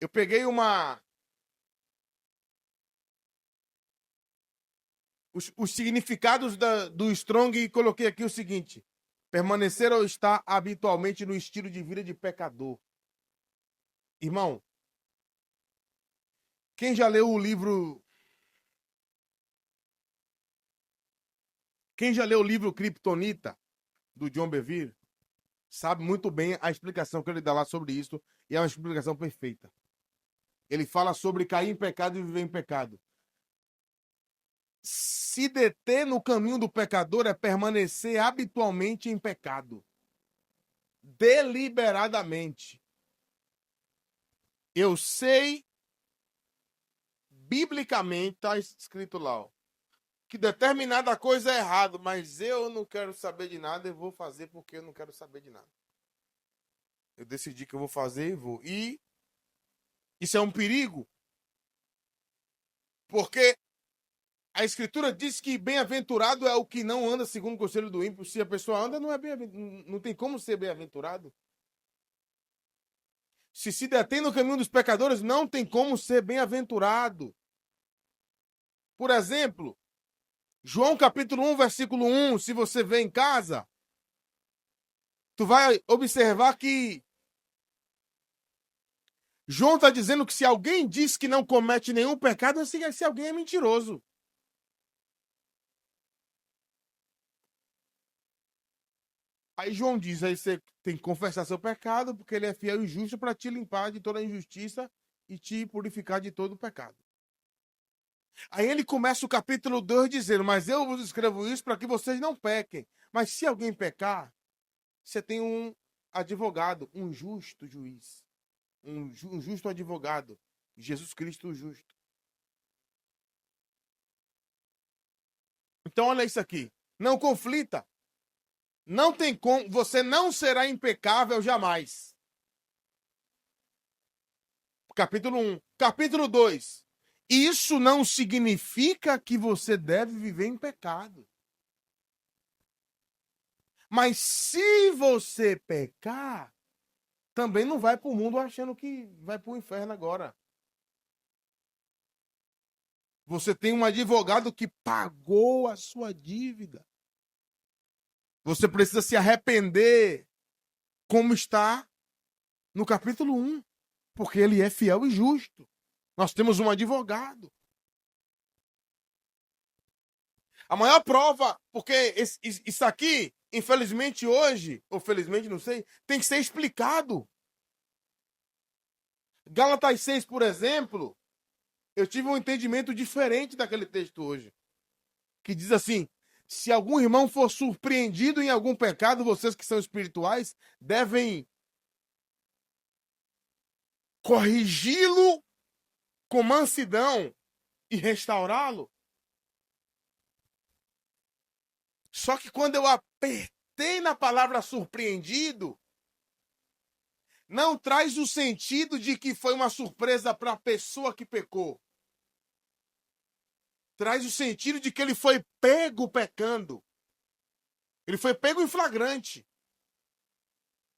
Eu peguei os significados do Strong e coloquei aqui o seguinte: permanecer ou estar habitualmente no estilo de vida de pecador. Irmão, quem já leu o livro... Quem já leu o livro Kryptonita, do John Bevere, sabe muito bem a explicação que ele dá lá sobre isso, e é uma explicação perfeita. Ele fala sobre cair em pecado e viver em pecado. Se deter no caminho do pecador é permanecer habitualmente em pecado. Deliberadamente. Eu sei, biblicamente, está escrito lá, ó, que determinada coisa é errado, mas eu não quero saber de nada, eu vou fazer porque eu não quero saber de nada. Eu decidi que eu vou fazer e vou. E isso é um perigo, porque a Escritura diz que bem-aventurado é o que não anda segundo o conselho do ímpio. Se a pessoa anda, não tem como ser bem-aventurado. Se detém no caminho dos pecadores, não tem como ser bem-aventurado. Por exemplo, João capítulo 1, versículo 1, se você vê em casa, tu vai observar que João está dizendo que se alguém diz que não comete nenhum pecado, esse alguém é mentiroso. Aí João diz, aí você tem que confessar seu pecado, porque ele é fiel e justo para te limpar de toda a injustiça e te purificar de todo o pecado. Aí ele começa o capítulo 2 dizendo, mas eu vos escrevo isso para que vocês não pequem. Mas se alguém pecar, você tem um advogado, um justo juiz, um justo advogado, Jesus Cristo o justo. Então olha isso aqui, não conflita. Não tem como, você não será impecável jamais. Capítulo 1. Capítulo 2. Isso não significa que você deve viver em pecado. Mas se você pecar, também não vai para o mundo achando que vai para o inferno agora. Você tem um advogado que pagou a sua dívida. Você precisa se arrepender, como está no capítulo 1, porque ele é fiel e justo. Nós temos um advogado. A maior prova, porque isso aqui, infelizmente hoje, ou felizmente não sei, tem que ser explicado. Gálatas 6, por exemplo, eu tive um entendimento diferente daquele texto hoje. Que diz assim, se algum irmão for surpreendido em algum pecado, vocês que são espirituais, devem corrigi-lo com mansidão e restaurá-lo. Só que quando eu apertei na palavra surpreendido, não traz o sentido de que foi uma surpresa para a pessoa que pecou. Traz o sentido de que ele foi pego pecando. Ele foi pego em flagrante.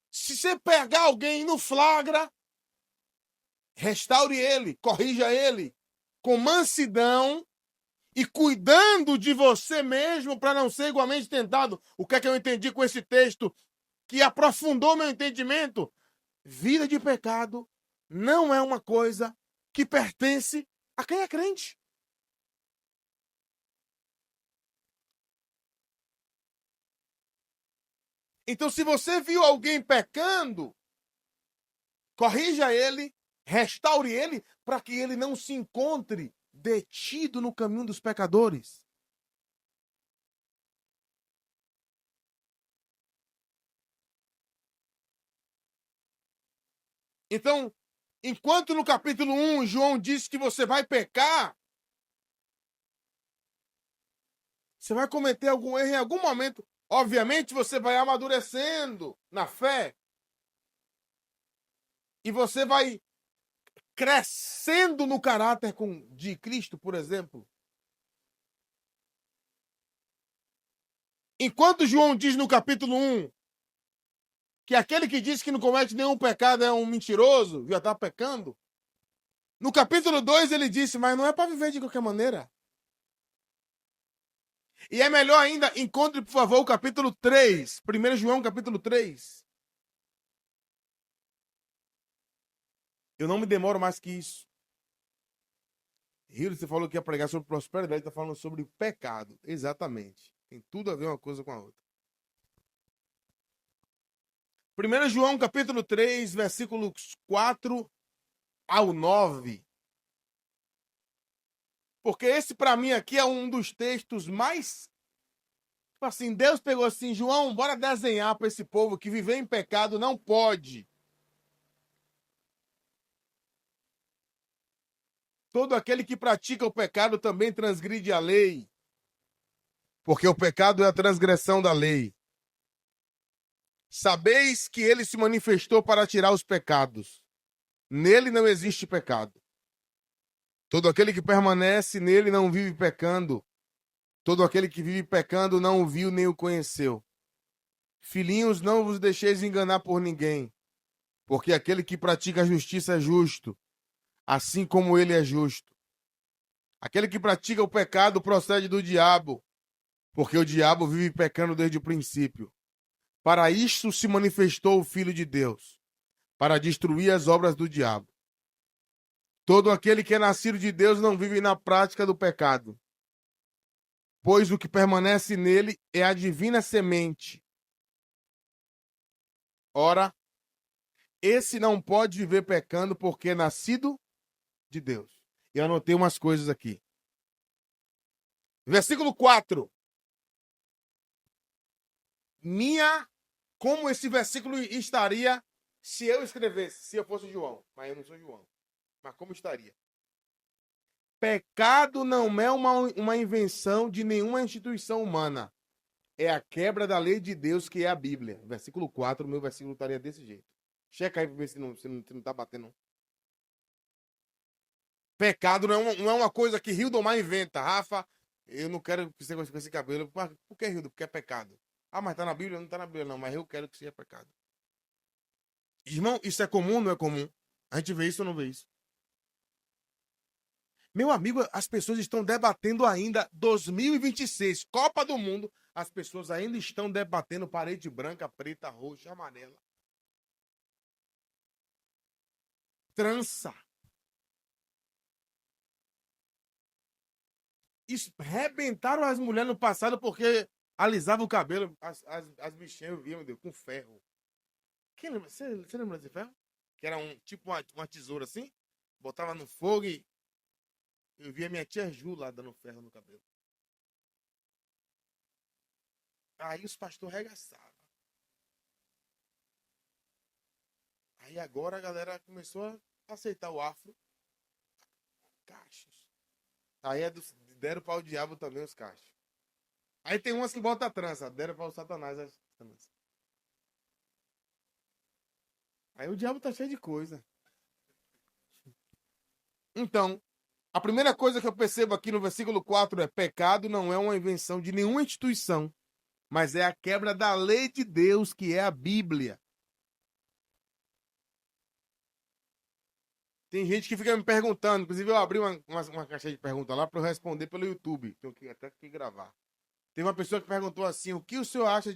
Se você pegar alguém no flagra, restaure ele, corrija ele com mansidão e cuidando de você mesmo para não ser igualmente tentado. O que é que eu entendi com esse texto que aprofundou meu entendimento? Vida de pecado não é uma coisa que pertence a quem é crente. Então, se você viu alguém pecando, corrija ele, restaure ele, para que ele não se encontre detido no caminho dos pecadores. Então, enquanto no capítulo 1, João diz que você vai pecar, você vai cometer algum erro em algum momento. Obviamente, você vai amadurecendo na fé. E você vai crescendo no caráter de Cristo, por exemplo. Enquanto João diz no capítulo 1 que aquele que diz que não comete nenhum pecado é um mentiroso, já está pecando. No capítulo 2 ele disse, mas não é para viver de qualquer maneira. E é melhor ainda, encontre, por favor, o capítulo 3. 1 João, capítulo 3. Eu não me demoro mais que isso. Rio, você falou que ia pregar sobre prosperidade, está falando sobre pecado. Exatamente. Tem tudo a ver uma coisa com a outra. 1 João, capítulo 3, versículos 4 ao 9. Porque esse, para mim, aqui é um dos textos mais... Assim, Deus pegou assim, João, bora desenhar para esse povo que viver em pecado não pode. Todo aquele que pratica o pecado também transgride a lei. Porque o pecado é a transgressão da lei. Sabeis que ele se manifestou para tirar os pecados. Nele não existe pecado. Todo aquele que permanece nele não vive pecando. Todo aquele que vive pecando não o viu nem o conheceu. Filhinhos, não vos deixeis enganar por ninguém, porque aquele que pratica a justiça é justo, assim como ele é justo. Aquele que pratica o pecado procede do diabo, porque o diabo vive pecando desde o princípio. Para isto se manifestou o Filho de Deus, para destruir as obras do diabo. Todo aquele que é nascido de Deus não vive na prática do pecado, pois o que permanece nele é a divina semente. Ora, esse não pode viver pecando porque é nascido de Deus. E eu anotei umas coisas aqui. Versículo 4. Como esse versículo estaria se eu escrevesse, se eu fosse João. Mas eu não sou João. Mas como estaria? Pecado não é uma invenção de nenhuma instituição humana. É a quebra da lei de Deus, que é a Bíblia. Versículo 4, o meu versículo estaria desse jeito. Checa aí para ver se não tá batendo. Pecado não é uma coisa que Hildomar inventa. Rafa, eu não quero que você goste com esse cabelo. Por que, Hildo? Porque é pecado. Ah, mas tá na Bíblia? Não tá na Bíblia, não. Mas eu quero que seja pecado. Irmão, isso é comum ou não é comum? A gente vê isso ou não vê isso? Meu amigo, as pessoas estão debatendo ainda 2026, Copa do Mundo. As pessoas ainda estão debatendo parede branca, preta, roxa, amarela. Trança. Isso, rebentaram as mulheres no passado porque alisavam o cabelo. As bichinhas eu via, meu Deus, com ferro. Quem lembra? Você lembra desse ferro? Que era tipo uma tesoura assim? Botava no fogo e eu via minha tia Ju lá dando ferro no cabelo. Aí os pastores regaçavam. Aí agora a galera começou a aceitar o afro. Cachos. Aí deram para o diabo também os cachos. Aí tem umas que botam a trança. Deram para o satanás as tranças. Aí o diabo tá cheio de coisa. Então, a primeira coisa que eu percebo aqui no versículo 4 é: pecado não é uma invenção de nenhuma instituição, mas é a quebra da lei de Deus, que é a Bíblia. Tem gente que fica me perguntando, inclusive eu abri uma caixa de perguntas lá para eu responder pelo YouTube. Tenho que até que gravar. Tem uma pessoa que perguntou assim: o que o senhor acha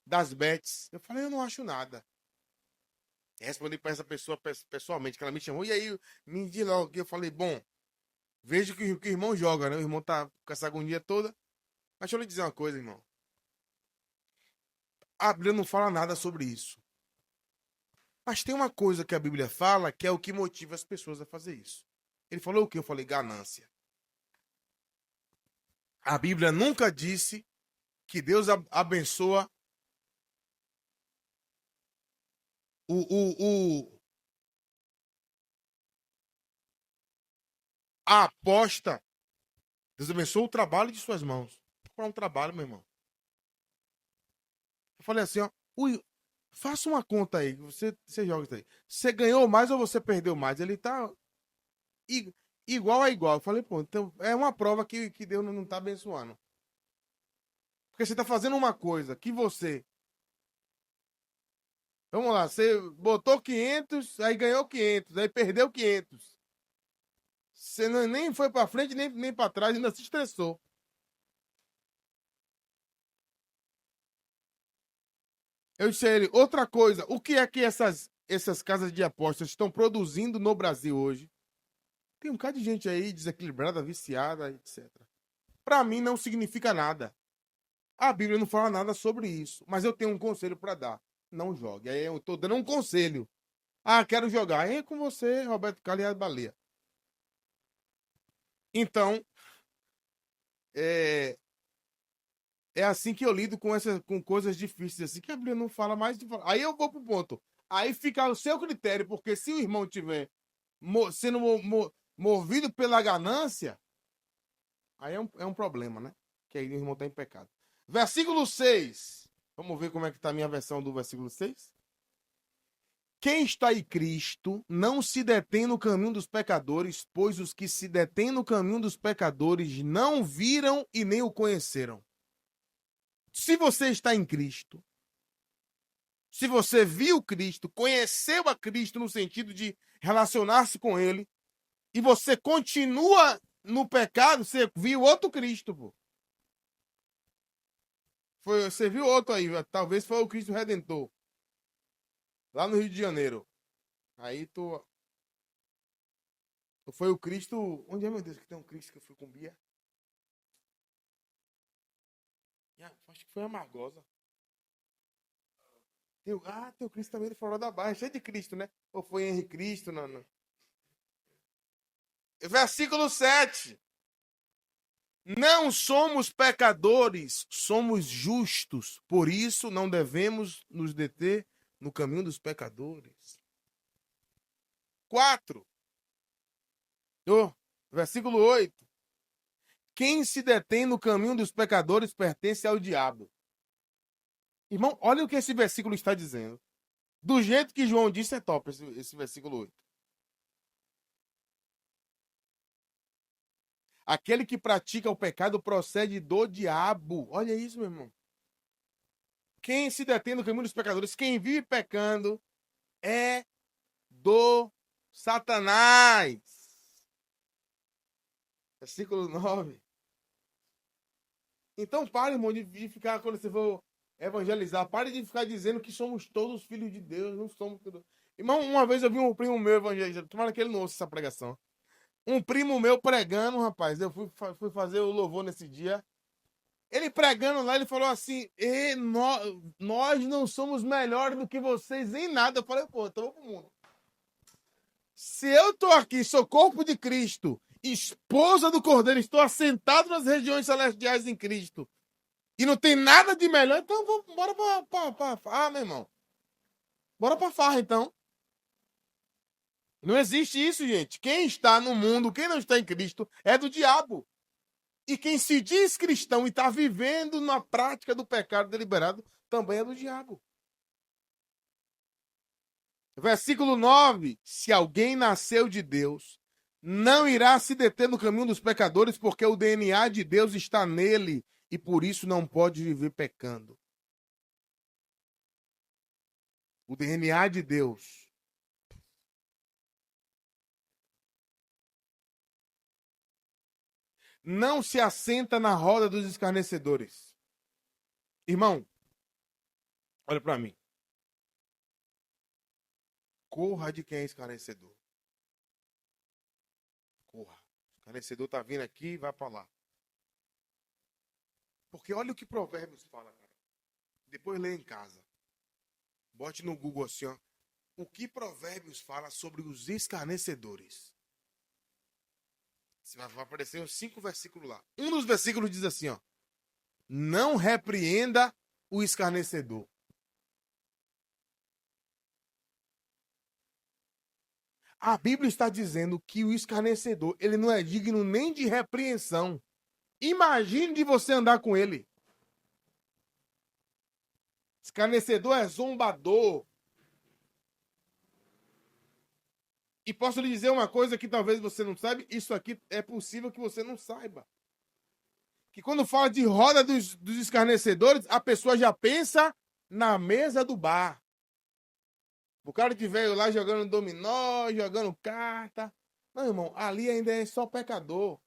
das bets? Eu falei: eu não acho nada. Respondi para essa pessoa pessoalmente, que ela me chamou, e aí me diz logo que eu falei: bom, vejo que o irmão joga, né? O irmão tá com essa agonia toda. Mas deixa eu lhe dizer uma coisa, irmão. A Bíblia não fala nada sobre isso. Mas tem uma coisa que a Bíblia fala que é o que motiva as pessoas a fazer isso. Ele falou o que? Eu falei: ganância. A Bíblia nunca disse que Deus abençoa o, a aposta. Deus abençoa o trabalho de suas mãos. Para um trabalho, meu irmão. Eu falei assim, ó, faça uma conta aí, você joga isso aí. Você ganhou mais ou você perdeu mais? Ele tá igual a igual. Eu falei, pô, então é uma prova que Deus não tá abençoando. Porque você tá fazendo uma coisa que você. Vamos lá, você botou 500, aí ganhou 500, aí perdeu 500. Você nem foi pra frente, nem pra trás, ainda se estressou. Eu disse a ele, outra coisa, o que é que essas casas de apostas estão produzindo no Brasil hoje? Tem um bocado de gente aí desequilibrada, viciada, etc. Para mim não significa nada. A Bíblia não fala nada sobre isso, mas eu tenho um conselho para dar. Não jogue. Aí eu tô dando um conselho. Ah, quero jogar. É com você, Roberto Carlos e a Baleia. Então, é, é assim que eu lido com coisas difíceis, assim, que a Bíblia não fala mais. Aí eu vou pro ponto. Aí fica o seu critério, porque se o irmão tiver sendo movido pela ganância, aí é um problema, né? Que aí o irmão está em pecado. Versículo 6. Vamos ver como é que está a minha versão do versículo 6. Quem está em Cristo não se detém no caminho dos pecadores, pois os que se detêm no caminho dos pecadores não viram e nem o conheceram. Se você está em Cristo, se você viu Cristo, conheceu a Cristo no sentido de relacionar-se com Ele, e você continua no pecado, você viu outro Cristo, pô. Você viu outro aí, talvez foi o Cristo Redentor, lá no Rio de Janeiro. Aí tu foi o Cristo. Onde é, meu Deus, que tem um Cristo que eu fui com Bia? Acho que foi a Margosa. Tem o Cristo também de fora da barra, cheio de Cristo, né? Ou foi Henrique Cristo? Não, não. Versículo 7. Não somos pecadores, somos justos. Por isso não devemos nos deter no caminho dos pecadores. 4. Versículo 8. Quem se detém no caminho dos pecadores pertence ao diabo. Irmão, olha o que esse versículo está dizendo. Do jeito que João disse, é top esse versículo 8. Aquele que pratica o pecado procede do diabo. Olha isso, meu irmão. Quem se detém no caminho dos pecadores, quem vive pecando, é do Satanás. Versículo 9. Então pare, irmão, de ficar, quando você for evangelizar, pare de ficar dizendo que somos todos filhos de Deus, não somos todos. Irmão, uma vez eu vi um primo meu evangelizar, tomara que ele não ouça essa pregação. Um primo meu pregando, rapaz, eu fui fazer o louvor nesse dia. Ele pregando lá, ele falou assim, nós não somos melhores do que vocês em nada. Eu falei, pô, então vamos pro mundo. Se eu tô aqui, sou corpo de Cristo, esposa do Cordeiro, estou assentado nas regiões celestiais em Cristo, e não tem nada de melhor, então bora pra farra, meu irmão. Bora pra farra, então. Não existe isso, gente. Quem está no mundo, quem não está em Cristo, é do diabo. E quem se diz cristão e está vivendo na prática do pecado deliberado, também é do diabo. Versículo 9. Se alguém nasceu de Deus, não irá se deter no caminho dos pecadores, porque o DNA de Deus está nele e por isso não pode viver pecando. O DNA de Deus. Não se assenta na roda dos escarnecedores. Irmão, olha para mim. Corra de quem é escarnecedor. Corra. O escarnecedor tá vindo aqui e vai para lá. Porque olha o que Provérbios fala, cara. Depois lê em casa. Bote no Google assim, ó. O que Provérbios fala sobre os escarnecedores? Vai aparecer uns 5 versículos lá. Um dos versículos diz assim, ó. Não repreenda o escarnecedor. A Bíblia está dizendo que o escarnecedor, ele não é digno nem de repreensão. Imagine de você andar com ele. Escarnecedor é zombador. E posso lhe dizer uma coisa que talvez você não saiba, isso aqui é possível que você não saiba. Que quando fala de roda dos escarnecedores, a pessoa já pensa na mesa do bar. O cara que veio lá jogando dominó, jogando carta. Não, irmão, ali ainda é só pecador.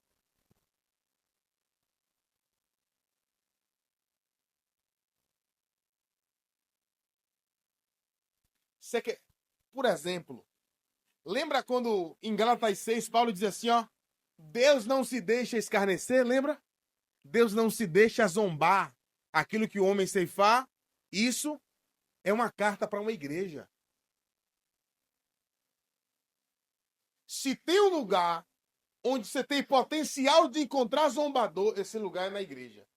Você quer... Por exemplo, lembra quando em Gálatas 6, Paulo diz assim, ó, Deus não se deixa escarnecer, lembra? Deus não se deixa zombar. Aquilo que o homem ceifar, isso é uma carta para uma igreja. Se tem um lugar onde você tem potencial de encontrar zombador, esse lugar é na igreja.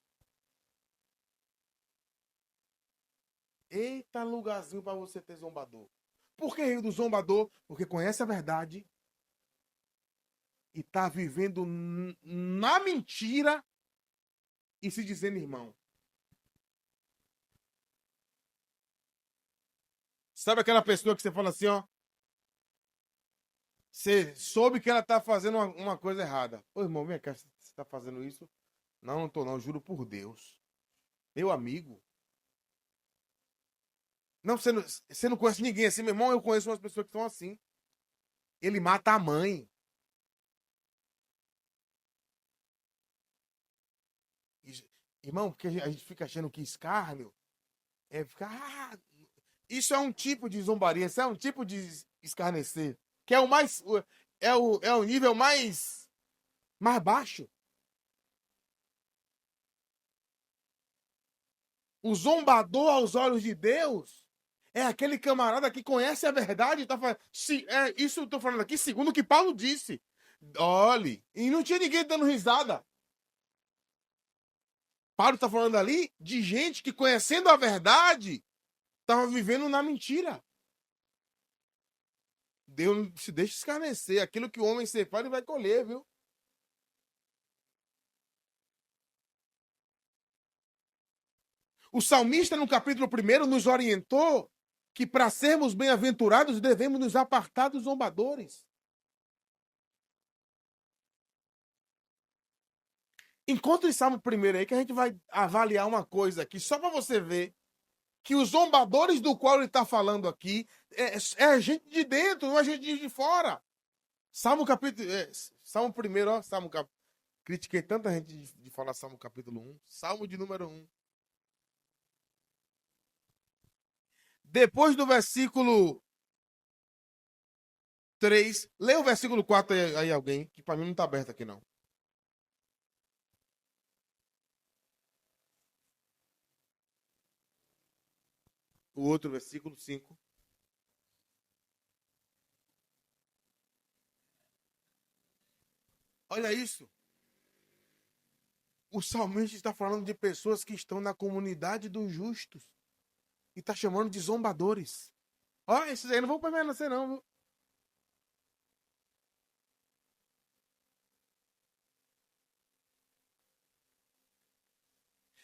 Eita lugarzinho para você ter zombador. Por que rio do zombador? Porque conhece a verdade e está vivendo na mentira e se dizendo irmão. Sabe aquela pessoa que você fala assim, ó? Você soube que ela está fazendo uma coisa errada. Ô, irmão, vem cá, você está fazendo isso? Não, não tô não, juro por Deus. Meu amigo. Não, você não conhece ninguém assim, meu irmão, eu conheço umas pessoas que são assim. Ele mata a mãe. Irmão, porque a gente fica achando que escárnio é ficar... Isso é um tipo de zombaria, isso é um tipo de escarnecer. Que é o mais... É o nível mais baixo. O zombador aos olhos de Deus É aquele camarada que conhece a verdade. Tá falando, isso eu tô falando aqui segundo o que Paulo disse. Olhe, e não tinha ninguém dando risada. Paulo está falando ali de gente que, conhecendo a verdade, estava vivendo na mentira. Deus não se deixa escarnecer. Aquilo que o homem separa, ele vai colher, viu? O salmista, no capítulo 1, nos orientou que, para sermos bem-aventurados, devemos nos apartar dos zombadores. Encontre o Salmo 1 aí, que a gente vai avaliar uma coisa aqui, só para você ver que os zombadores do qual ele está falando aqui é gente de dentro, não é gente de fora. Salmo capítulo... Salmo 1, ó. Salmo capítulo... Critiquei tanta gente de falar Salmo capítulo 1. Salmo de número 1. Depois do versículo 3, lê o versículo 4 aí alguém, que para mim não está aberto aqui não. O outro versículo 5. Olha isso. O salmista está falando de pessoas que estão na comunidade dos justos. E está chamando de zombadores. Ó, esses aí não vão permanecer não, viu?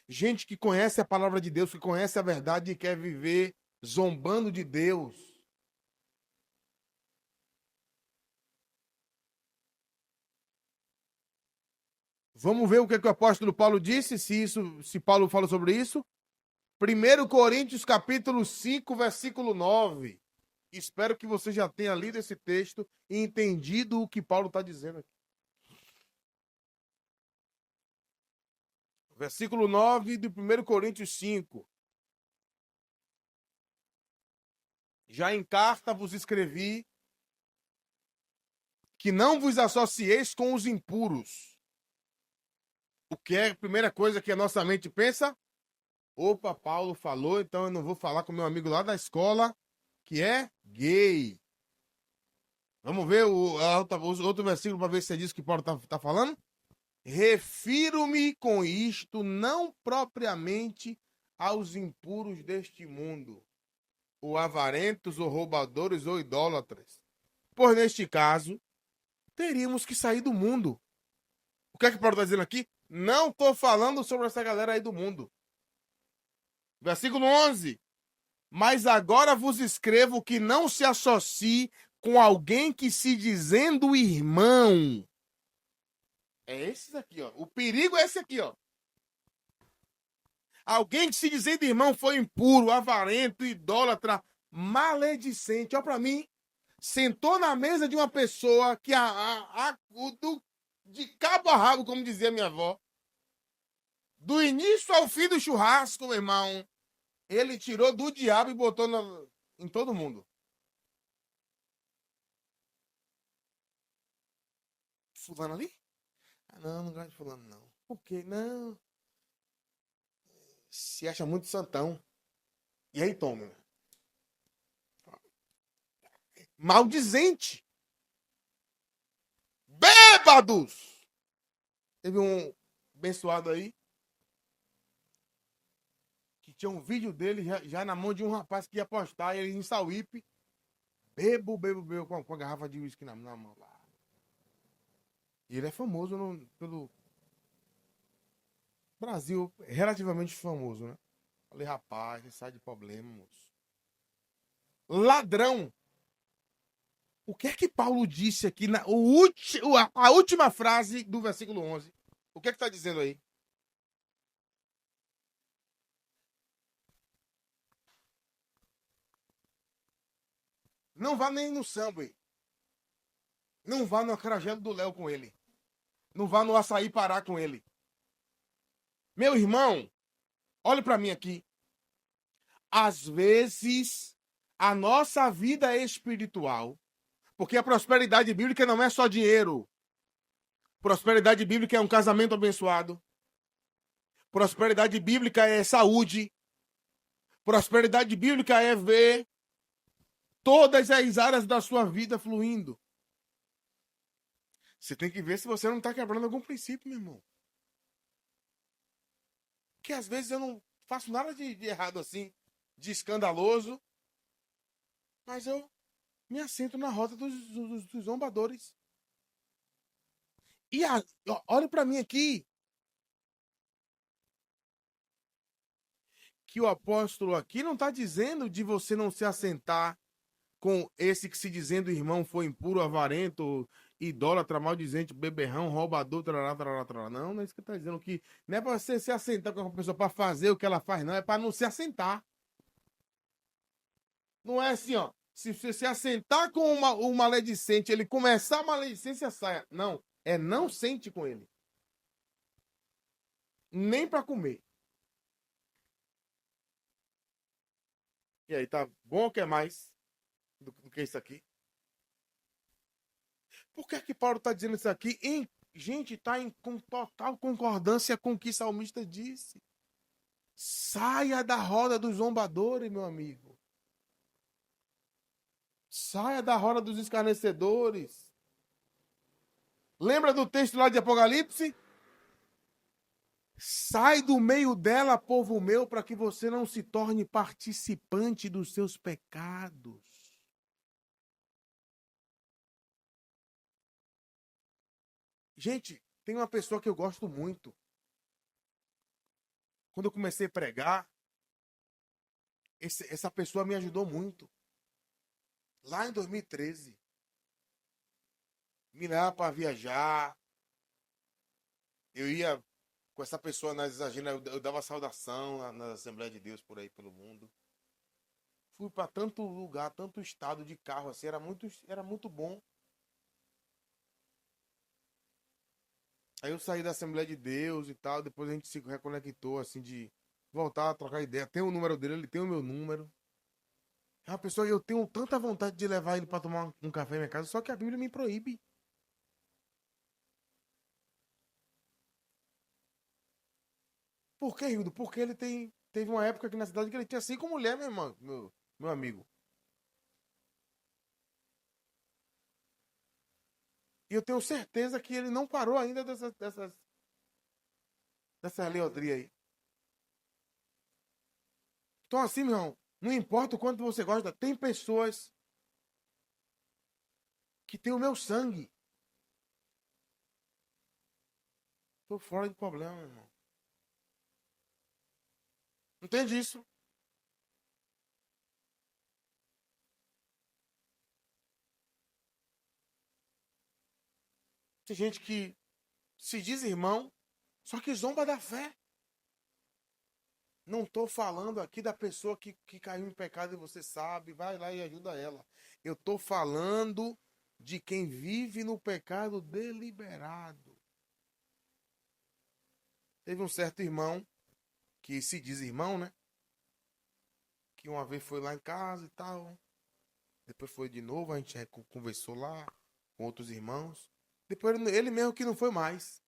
Gente que conhece a palavra de Deus, que conhece a verdade e quer viver zombando de Deus. Vamos ver o que o apóstolo Paulo disse, se Paulo fala sobre isso. 1 Coríntios capítulo 5, versículo 9. Espero que você já tenha lido esse texto e entendido o que Paulo está dizendo aqui. Versículo 9 de 1 Coríntios 5. Já em carta vos escrevi que não vos associeis com os impuros. O que é a primeira coisa que a nossa mente pensa? Opa, Paulo falou, então eu não vou falar com meu amigo lá da escola, que é gay. Vamos ver o outro versículo para ver se é disso que Paulo está falando? Refiro-me com isto não propriamente aos impuros deste mundo, ou avarentos, ou roubadores, ou idólatras. Pois neste caso, teríamos que sair do mundo. O que é que Paulo está dizendo aqui? Não estou falando sobre essa galera aí do mundo. Versículo 11. Mas agora vos escrevo que não se associe com alguém que se dizendo irmão. É esses aqui, ó. O perigo é esse aqui, ó. Alguém que se dizendo irmão foi impuro, avarento, idólatra, maledicente. Olha pra mim. Sentou na mesa de uma pessoa que de cabo a rabo, como dizia minha avó. Do início ao fim do churrasco, meu irmão, ele tirou do diabo e botou em todo mundo. Fulano ali? Ah, não gosto de fulano, não. Por quê? Não. Se acha muito santão. E aí, toma. Maldizente. Bêbados. Teve um abençoado aí que tinha um vídeo dele já na mão de um rapaz que ia postar ele em Sauípe. Bebo, com a garrafa de uísque na mão lá. E ele é famoso pelo Brasil, relativamente famoso, né? Falei, rapaz, você sai de problema, moço. Ladrão. O que é que Paulo disse aqui a última frase do versículo 11? O que é que está dizendo aí? Não vá nem no samba. Não vá no acarajé do Léo com ele. Não vá no açaí parar com ele. Meu irmão, olhe para mim aqui. Às vezes, a nossa vida espiritual, porque a prosperidade bíblica não é só dinheiro. Prosperidade bíblica é um casamento abençoado. Prosperidade bíblica é saúde. Prosperidade bíblica é ver todas as áreas da sua vida fluindo. Você tem que ver se você não está quebrando algum princípio, meu irmão. Porque às vezes eu não faço nada de errado assim, de escandaloso, mas eu me assento na roda dos zombadores. E olha para mim aqui, que o apóstolo aqui não está dizendo de você não se assentar com esse que se dizendo irmão foi impuro, avarento, idólatra, maldizente, beberrão, roubador, trará, trará, trará. Não, não é isso que está dizendo que não é para você se assentar com a pessoa para fazer o que ela faz, não, é para não se assentar. Não é assim, ó. Se você se assentar com um maledicente, ele começar a maledicência, saia. Não, é não sente com ele. Nem para comer. E aí, tá bom ou quer mais do que isso aqui? Por que que Paulo está dizendo isso aqui? Gente, está com total concordância com o que o salmista disse. Saia da roda dos zombadores, meu amigo. Saia da roda dos escarnecedores. Lembra do texto lá de Apocalipse? Sai do meio dela, povo meu, para que você não se torne participante dos seus pecados. Gente, tem uma pessoa que eu gosto muito. Quando eu comecei a pregar, essa pessoa me ajudou muito. Lá em 2013. Me leva para viajar. Eu ia com essa pessoa nas agendas, eu dava saudação na Assembleia de Deus por aí pelo mundo. Fui para tanto lugar, tanto estado de carro, assim, era muito bom. Aí eu saí da Assembleia de Deus e tal, depois a gente se reconectou, assim, de voltar a trocar ideia. Tem o número dele, ele tem o meu número. É uma pessoa que eu tenho tanta vontade de levar ele para tomar um café em minha casa, só que a Bíblia me proíbe. Por quê, Hildo? Porque ele teve uma época aqui na cidade que ele tinha 5 mulheres, meu irmão, meu amigo. E eu tenho certeza que ele não parou ainda dessa leodria aí. Então, assim, meu irmão, não importa o quanto você gosta, tem pessoas que têm o meu sangue. Tô fora de problema, meu irmão. Entende isso? Tem gente que se diz irmão, só que zomba da fé. Não tô falando aqui da pessoa que caiu em pecado e você sabe, vai lá e ajuda ela. Eu tô falando de quem vive no pecado deliberado. Teve um certo irmão, que se diz irmão, né? Que uma vez foi lá em casa e tal. Depois foi de novo, a gente conversou lá com outros irmãos. Depois ele mesmo que não foi mais.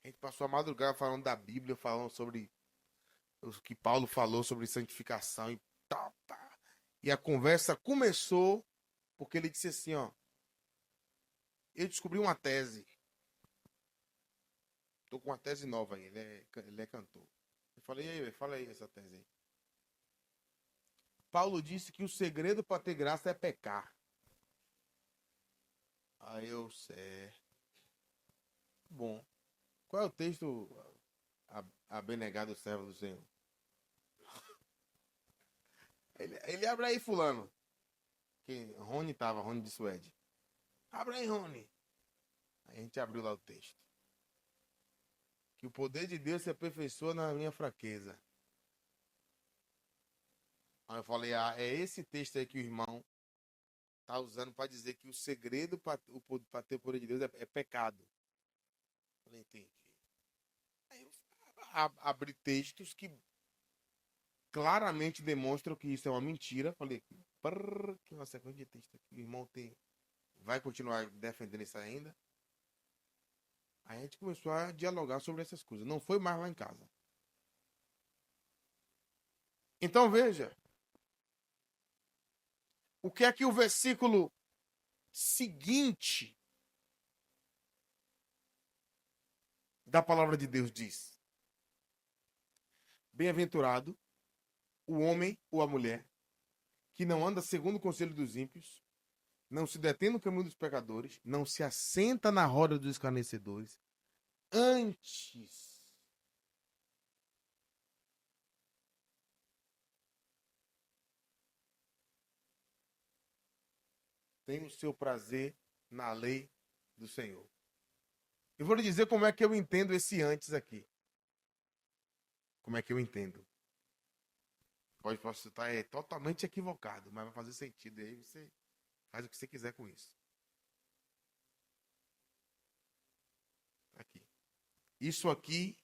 A gente passou a madrugada falando da Bíblia, falando sobre o que Paulo falou sobre santificação e tal, tá. E a conversa começou porque ele disse assim, ó. Eu descobri uma tese. Tô com uma tese nova aí, ele é cantor. Eu falei, e aí, fala aí essa tese aí. Paulo disse que o segredo para ter graça é pecar. Aí eu, certo. Bom. Qual é o texto abnegado servo do Senhor? Ele abre aí, fulano. Que Rony tava, Rony de Suede. Abre aí, Rony. Aí a gente abriu lá o texto. Que o poder de Deus se aperfeiçoa na minha fraqueza. Aí eu falei, é esse texto aí que o irmão tá usando para dizer que o segredo para ter o poder de Deus é pecado. Eu falei, entendi. Aí eu abri textos que claramente demonstram que isso é uma mentira. Falei, que uma sequência de texto aqui. O irmão vai continuar defendendo isso ainda. Aí a gente começou a dialogar sobre essas coisas. Não foi mais lá em casa. Então veja, o que é que o versículo seguinte da palavra de Deus diz? Bem-aventurado o homem ou a mulher que não anda segundo o conselho dos ímpios, não se detém no caminho dos pecadores, não se assenta na roda dos escarnecedores, antes tem o seu prazer na lei do Senhor. Eu vou lhe dizer como é que eu entendo esse antes aqui. Como é que eu entendo? Posso estar totalmente equivocado, mas vai fazer sentido. E aí você faz o que você quiser com isso. Aqui. Isso aqui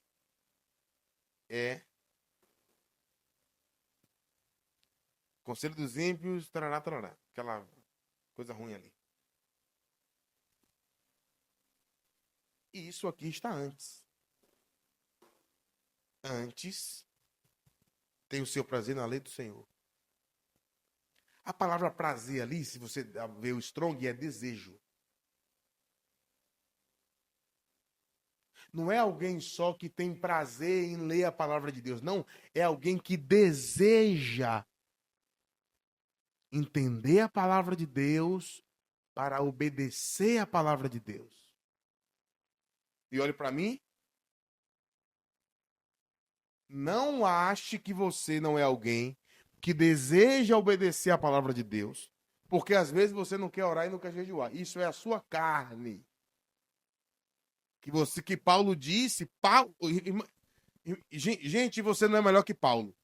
é Conselho dos Ímpios, tarará, tarará. Aquela coisa ruim ali. E isso aqui está antes. Antes tem o seu prazer na lei do Senhor. A palavra prazer ali, se você ver o Strong, é desejo. Não é alguém só que tem prazer em ler a palavra de Deus. Não, é alguém que deseja entender a palavra de Deus para obedecer a palavra de Deus. E olhe para mim, não ache que você não é alguém que deseja obedecer a palavra de Deus, porque às vezes você não quer orar e não quer jejuar. Isso é a sua carne. Que Paulo disse, gente, você não é melhor que Paulo.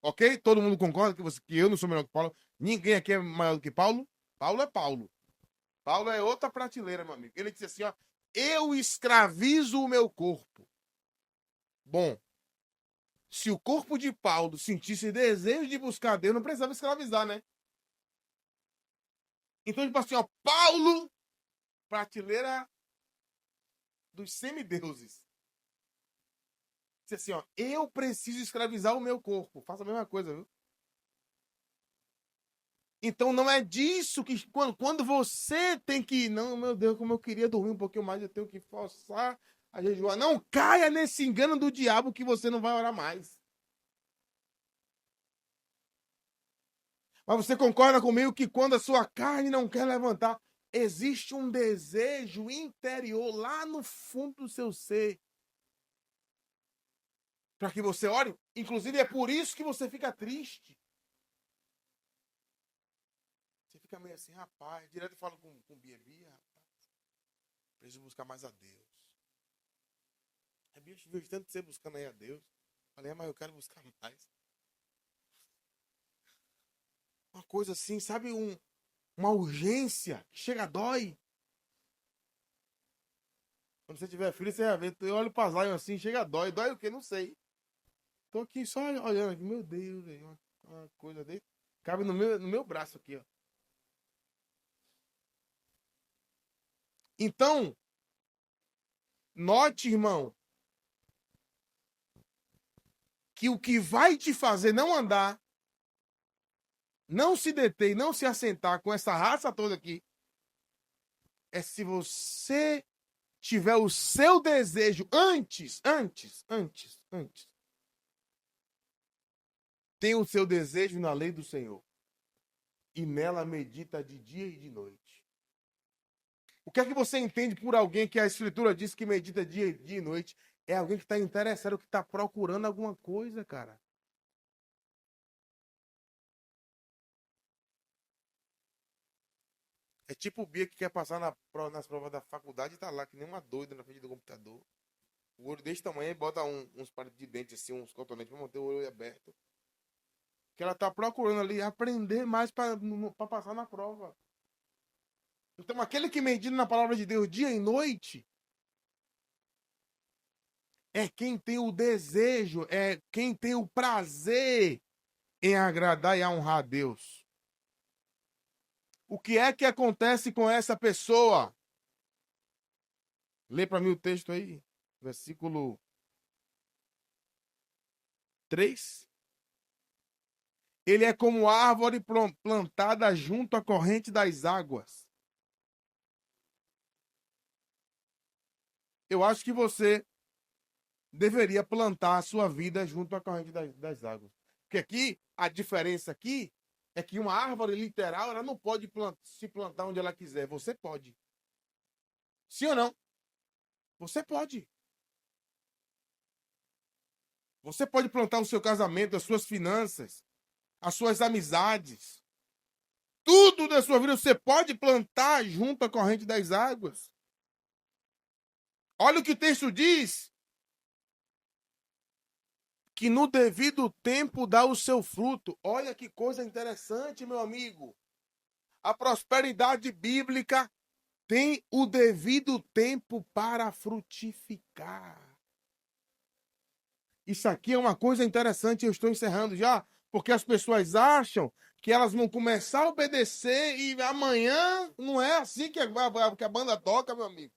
Ok? Todo mundo concorda que eu não sou melhor que Paulo? Ninguém aqui é maior do que Paulo? Paulo é Paulo. Paulo é outra prateleira, meu amigo. Ele disse assim, ó, eu escravizo o meu corpo. Bom, se o corpo de Paulo sentisse desejo de buscar Deus, não precisava escravizar, né? Então, tipo assim, ó, Paulo, prateleira dos semideuses. Disse assim, ó, eu preciso escravizar o meu corpo. Faça a mesma coisa, viu? Então não é disso que quando você tem que, não, meu Deus, como eu queria dormir um pouquinho mais, eu tenho que forçar a jejuar. Não caia nesse engano do diabo que você não vai orar mais. Mas você concorda comigo que quando a sua carne não quer levantar, existe um desejo interior lá no fundo do seu ser para que você ore? Inclusive é por isso que você fica triste. Você fica meio assim, rapaz, direto eu falo com Bia, rapaz, preciso buscar mais a Deus. A Bia veio tanto de você buscando aí a Deus. Falei, mas eu quero buscar mais. Uma coisa assim, sabe, uma urgência que chega, dói. Quando você tiver filho, você vai ver. Eu olho para Zion assim, chega, dói. Dói o quê? Não sei. Tô aqui só olhando aqui. Meu Deus, véio, uma coisa dele. Cabe no meu braço aqui, ó. Então, note, irmão, que o que vai te fazer não andar, não se deter, não se assentar com essa raça toda aqui, é se você tiver o seu desejo antes. Tem o seu desejo na lei do Senhor. E nela medita de dia e de noite. O que é que você entende por alguém que a Escritura diz que medita dia e noite? É alguém que está interessado, que está procurando alguma coisa, cara. É tipo o Bia que quer passar nas provas da faculdade e tá lá, que nem uma doida na frente do computador. O olho desse tamanho, bota uns palitos de dente, assim, uns cotonetes pra manter o olho aberto. Que ela tá procurando ali aprender mais para passar na prova. Então, aquele que medita na palavra de Deus dia e noite é quem tem o desejo, é quem tem o prazer em agradar e honrar a Deus. O que é que acontece com essa pessoa? Lê para mim o texto aí, versículo 3. Ele é como árvore plantada junto à corrente das águas. Eu acho que você deveria plantar a sua vida junto à corrente das águas. Porque aqui, a diferença aqui é que uma árvore literal, ela não pode se plantar onde ela quiser. Você pode. Sim ou não? Você pode. Você pode plantar o seu casamento, as suas finanças, as suas amizades. Tudo da sua vida você pode plantar junto à corrente das águas. Olha o que o texto diz. Que no devido tempo dá o seu fruto. Olha que coisa interessante, meu amigo. A prosperidade bíblica tem o devido tempo para frutificar. Isso aqui é uma coisa interessante, eu estou encerrando já, porque as pessoas acham que elas vão começar a obedecer e amanhã não é assim que a banda toca, meu amigo.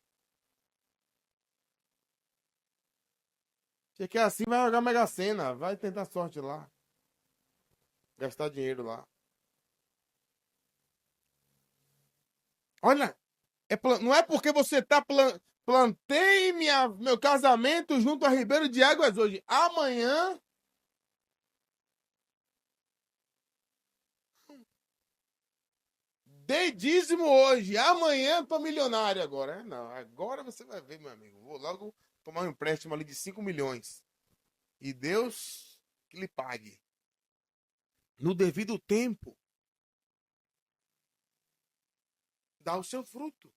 Se quer assim, vai jogar Mega Sena, vai tentar sorte lá. Gastar dinheiro lá. Olha, não é porque você está plantei meu casamento junto a Ribeiro de Águas hoje. Amanhã dei dízimo hoje. Amanhã tô milionário agora. Não, agora você vai ver, meu amigo. Vou logo tomar um empréstimo ali de 5 milhões. E Deus que lhe pague. No devido tempo, dá o seu fruto,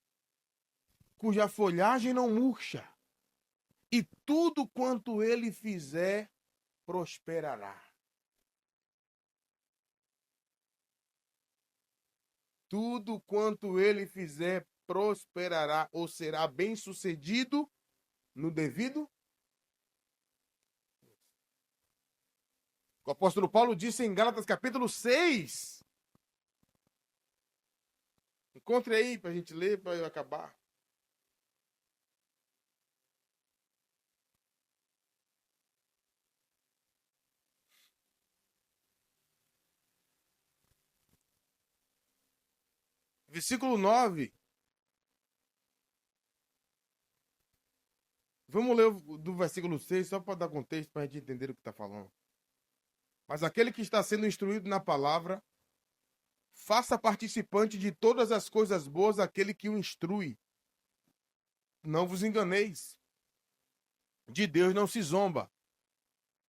cuja folhagem não murcha. E tudo quanto ele fizer, prosperará. Tudo quanto ele fizer, prosperará ou será bem-sucedido no devido. O apóstolo Paulo disse em Gálatas capítulo 6. Encontre aí para a gente ler, para eu acabar. Versículo 9. Vamos ler do versículo 6, só para dar contexto, para a gente entender o que está falando. Mas aquele que está sendo instruído na palavra, faça participante de todas as coisas boas aquele que o instrui. Não vos enganeis. De Deus não se zomba.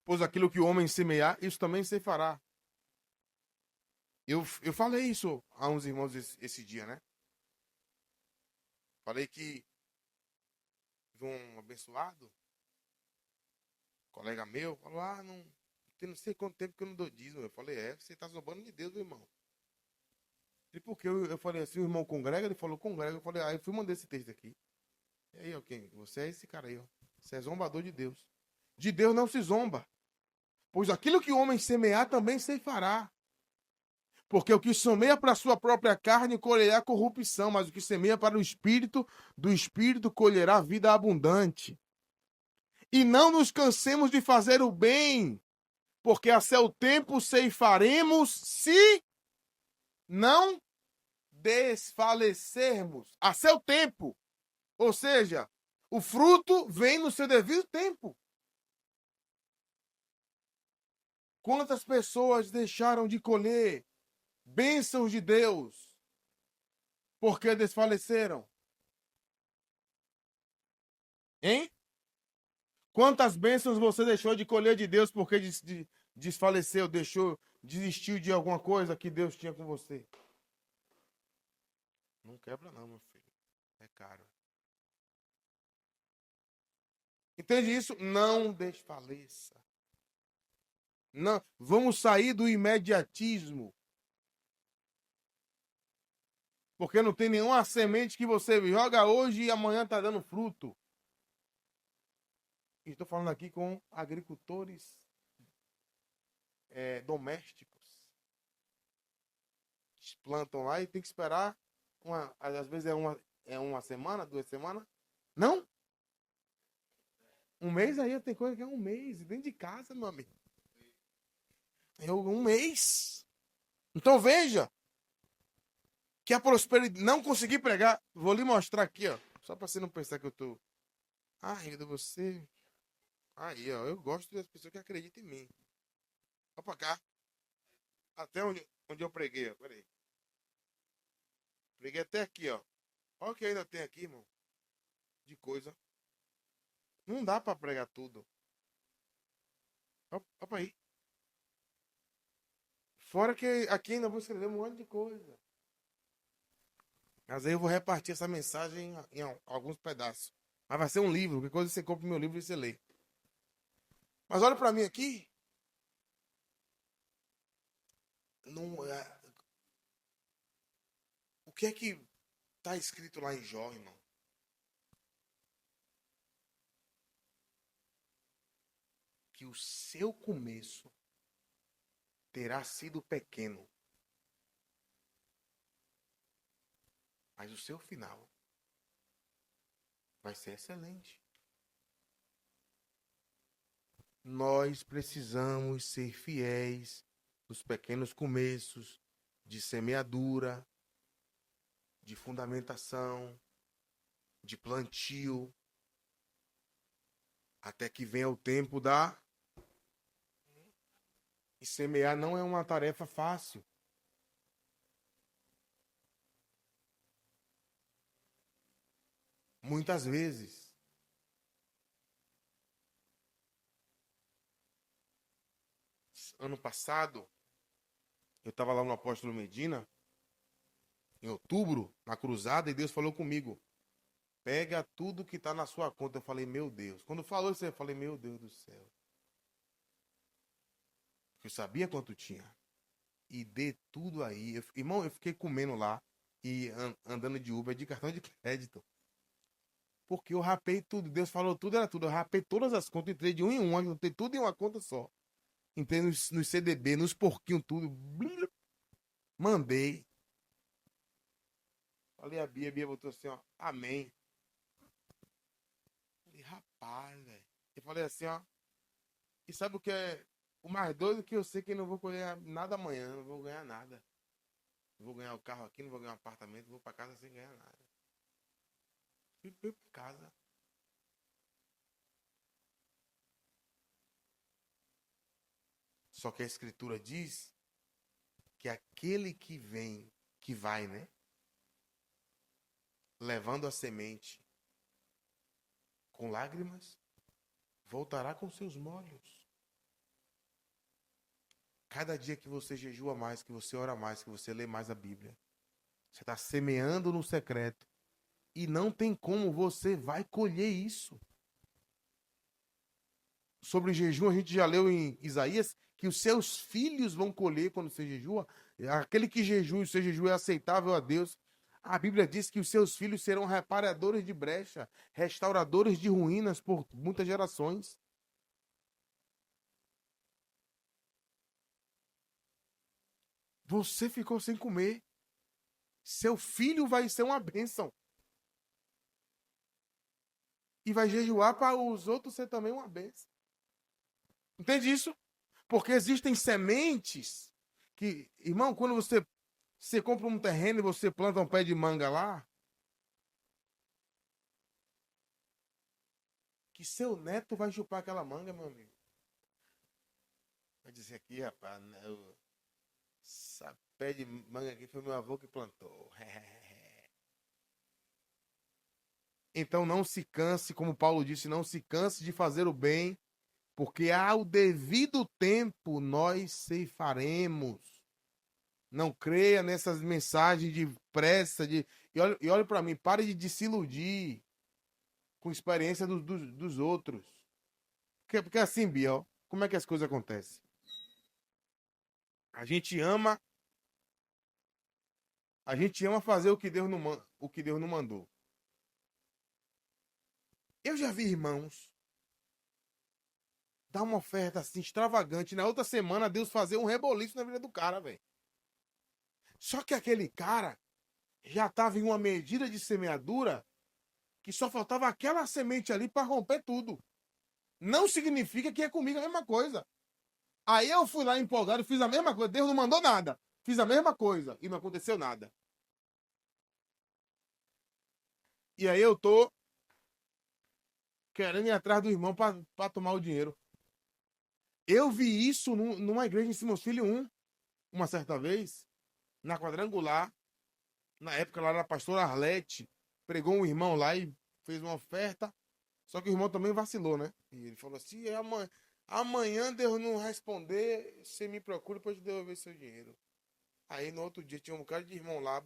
Pois aquilo que o homem semear, isso também se fará. Eu falei isso a uns irmãos esse dia, né? Falei que um abençoado, colega meu, falou, não tem não sei quanto tempo que eu não dou dízimo. Eu falei, você tá zombando de Deus, meu irmão. E porque eu falei assim, o irmão congrega, ele falou, congrega. Eu falei, eu fui mandar esse texto aqui. E aí, ok, você é esse cara aí, ó. Você é zombador de Deus. De Deus não se zomba. Pois aquilo que o homem semear também se fará. Porque o que semeia para a sua própria carne colherá corrupção, mas o que semeia para o espírito, do espírito colherá vida abundante. E não nos cansemos de fazer o bem, porque a seu tempo ceifaremos se não desfalecermos. A seu tempo. Ou seja, o fruto vem no seu devido tempo. Quantas pessoas deixaram de colher bênçãos de Deus porque desfaleceram? Hein? Quantas bênçãos você deixou de colher de Deus porque desfaleceu, desistiu de alguma coisa que Deus tinha com você? Não quebra não, meu filho. É caro. Entende isso? Não desfaleça. Não, vamos sair do imediatismo. Porque não tem nenhuma semente que você joga hoje e amanhã está dando fruto. Estou falando aqui com agricultores domésticos. Eles plantam lá e tem que esperar. Às vezes é uma semana, 2 semanas. Não? Um mês aí tem coisa que é um mês. Dentro de casa, meu amigo. Um mês. Então veja que a prosperidade. Não consegui pregar. Vou lhe mostrar aqui, ó. Só para você não pensar que eu tô. Ainda você. Aí, ó. Eu gosto das pessoas que acreditam em mim. Olha pra cá. Até onde eu preguei, ó. Peraí. Preguei até aqui, ó. Olha o que ainda tem aqui, irmão. De coisa. Não dá pra pregar tudo. Opa aí. Fora que aqui ainda vou escrever um monte de coisa. Mas aí eu vou repartir essa mensagem em alguns pedaços. Mas vai ser um livro. Qualquer coisa você compra o meu livro e você lê. Mas olha pra mim aqui. Não, o que é que tá escrito lá em Jó, irmão? Que o seu começo terá sido pequeno, mas o seu final vai ser excelente. Nós precisamos ser fiéis nos pequenos começos de semeadura, de fundamentação, de plantio, até que venha o tempo da. E semear não é uma tarefa fácil. Muitas vezes. Ano passado, eu estava lá no Apóstolo Medina, em outubro, na cruzada, e Deus falou comigo: pega tudo que está na sua conta. Eu falei, meu Deus. Quando falou isso, eu falei, meu Deus do céu. Eu sabia quanto tinha. E dê tudo aí. Irmão, eu fiquei comendo lá e andando de Uber de cartão de crédito. Porque eu rapei tudo. Deus falou tudo, era tudo. Eu rapei todas as contas, entrei de um em um, eu tenho tudo em uma conta só. Entrei nos CDB, nos porquinhos, tudo. Mandei. Falei a Bia botou assim, ó, amém. Falei, rapaz, velho. Eu falei assim, ó, e sabe o que é o mais doido? Que eu sei que eu não vou ganhar nada amanhã, não vou ganhar nada. Não vou ganhar o carro aqui, não vou ganhar um apartamento, vou pra casa sem ganhar nada. Fui pra casa. Só que a escritura diz que aquele que vem, que vai, né? Levando a semente com lágrimas, voltará com seus molhos. Cada dia que você jejua mais, que você ora mais, que você lê mais a Bíblia, você está semeando no secreto. E não tem como você vai colher isso. Sobre jejum, a gente já leu em Isaías que os seus filhos vão colher quando você jejua. Aquele que jejua e o seu jejum é aceitável a Deus. A Bíblia diz que os seus filhos serão reparadores de brecha, restauradores de ruínas por muitas gerações. Você ficou sem comer. Seu filho vai ser uma bênção. E vai jejuar para os outros ser também uma bênção. Entende isso? Porque existem sementes que, irmão, quando você compra um terreno e você planta um pé de manga lá, que seu neto vai chupar aquela manga, meu amigo. Vai dizer aqui, rapaz, essa pé de manga aqui foi meu avô que plantou. Então não se canse, como Paulo disse, não se canse de fazer o bem, porque ao devido tempo nós ceifaremos. Não creia nessas mensagens de pressa, e olhe para mim, pare de se iludir com a experiência dos outros. Porque assim, Bia, ó, como é que as coisas acontecem? A gente ama, a gente ama fazer o que Deus não mandou. Eu já vi irmãos dar uma oferta assim extravagante, na outra semana Deus fazer um reboliço na vida do cara, velho. Só que aquele cara já estava em uma medida de semeadura que só faltava aquela semente ali para romper tudo. Não significa que é comigo a mesma coisa. Aí eu fui lá empolgado, fiz a mesma coisa. Deus não mandou nada. Fiz a mesma coisa e não aconteceu nada. E aí eu tô querendo ir atrás do irmão para tomar o dinheiro. Eu vi isso numa igreja em Simões Filho 1, uma certa vez, na Quadrangular. Na época lá era a pastora Arlete. Pregou um irmão lá e fez uma oferta. Só que o irmão também vacilou, né? E ele falou assim: amanhã Deus não responder, você me procura para te devolver seu dinheiro. Aí no outro dia tinha um bocado de irmão lá,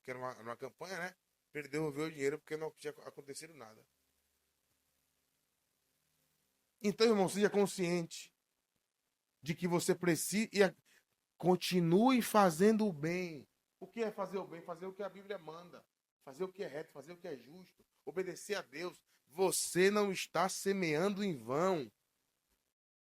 que era uma campanha, né? Pra ele devolver o dinheiro porque não tinha acontecido nada. Então, irmão, seja consciente de que você precisa e continue fazendo o bem. O que é fazer o bem? Fazer o que a Bíblia manda. Fazer o que é reto, fazer o que é justo. Obedecer a Deus. Você não está semeando em vão.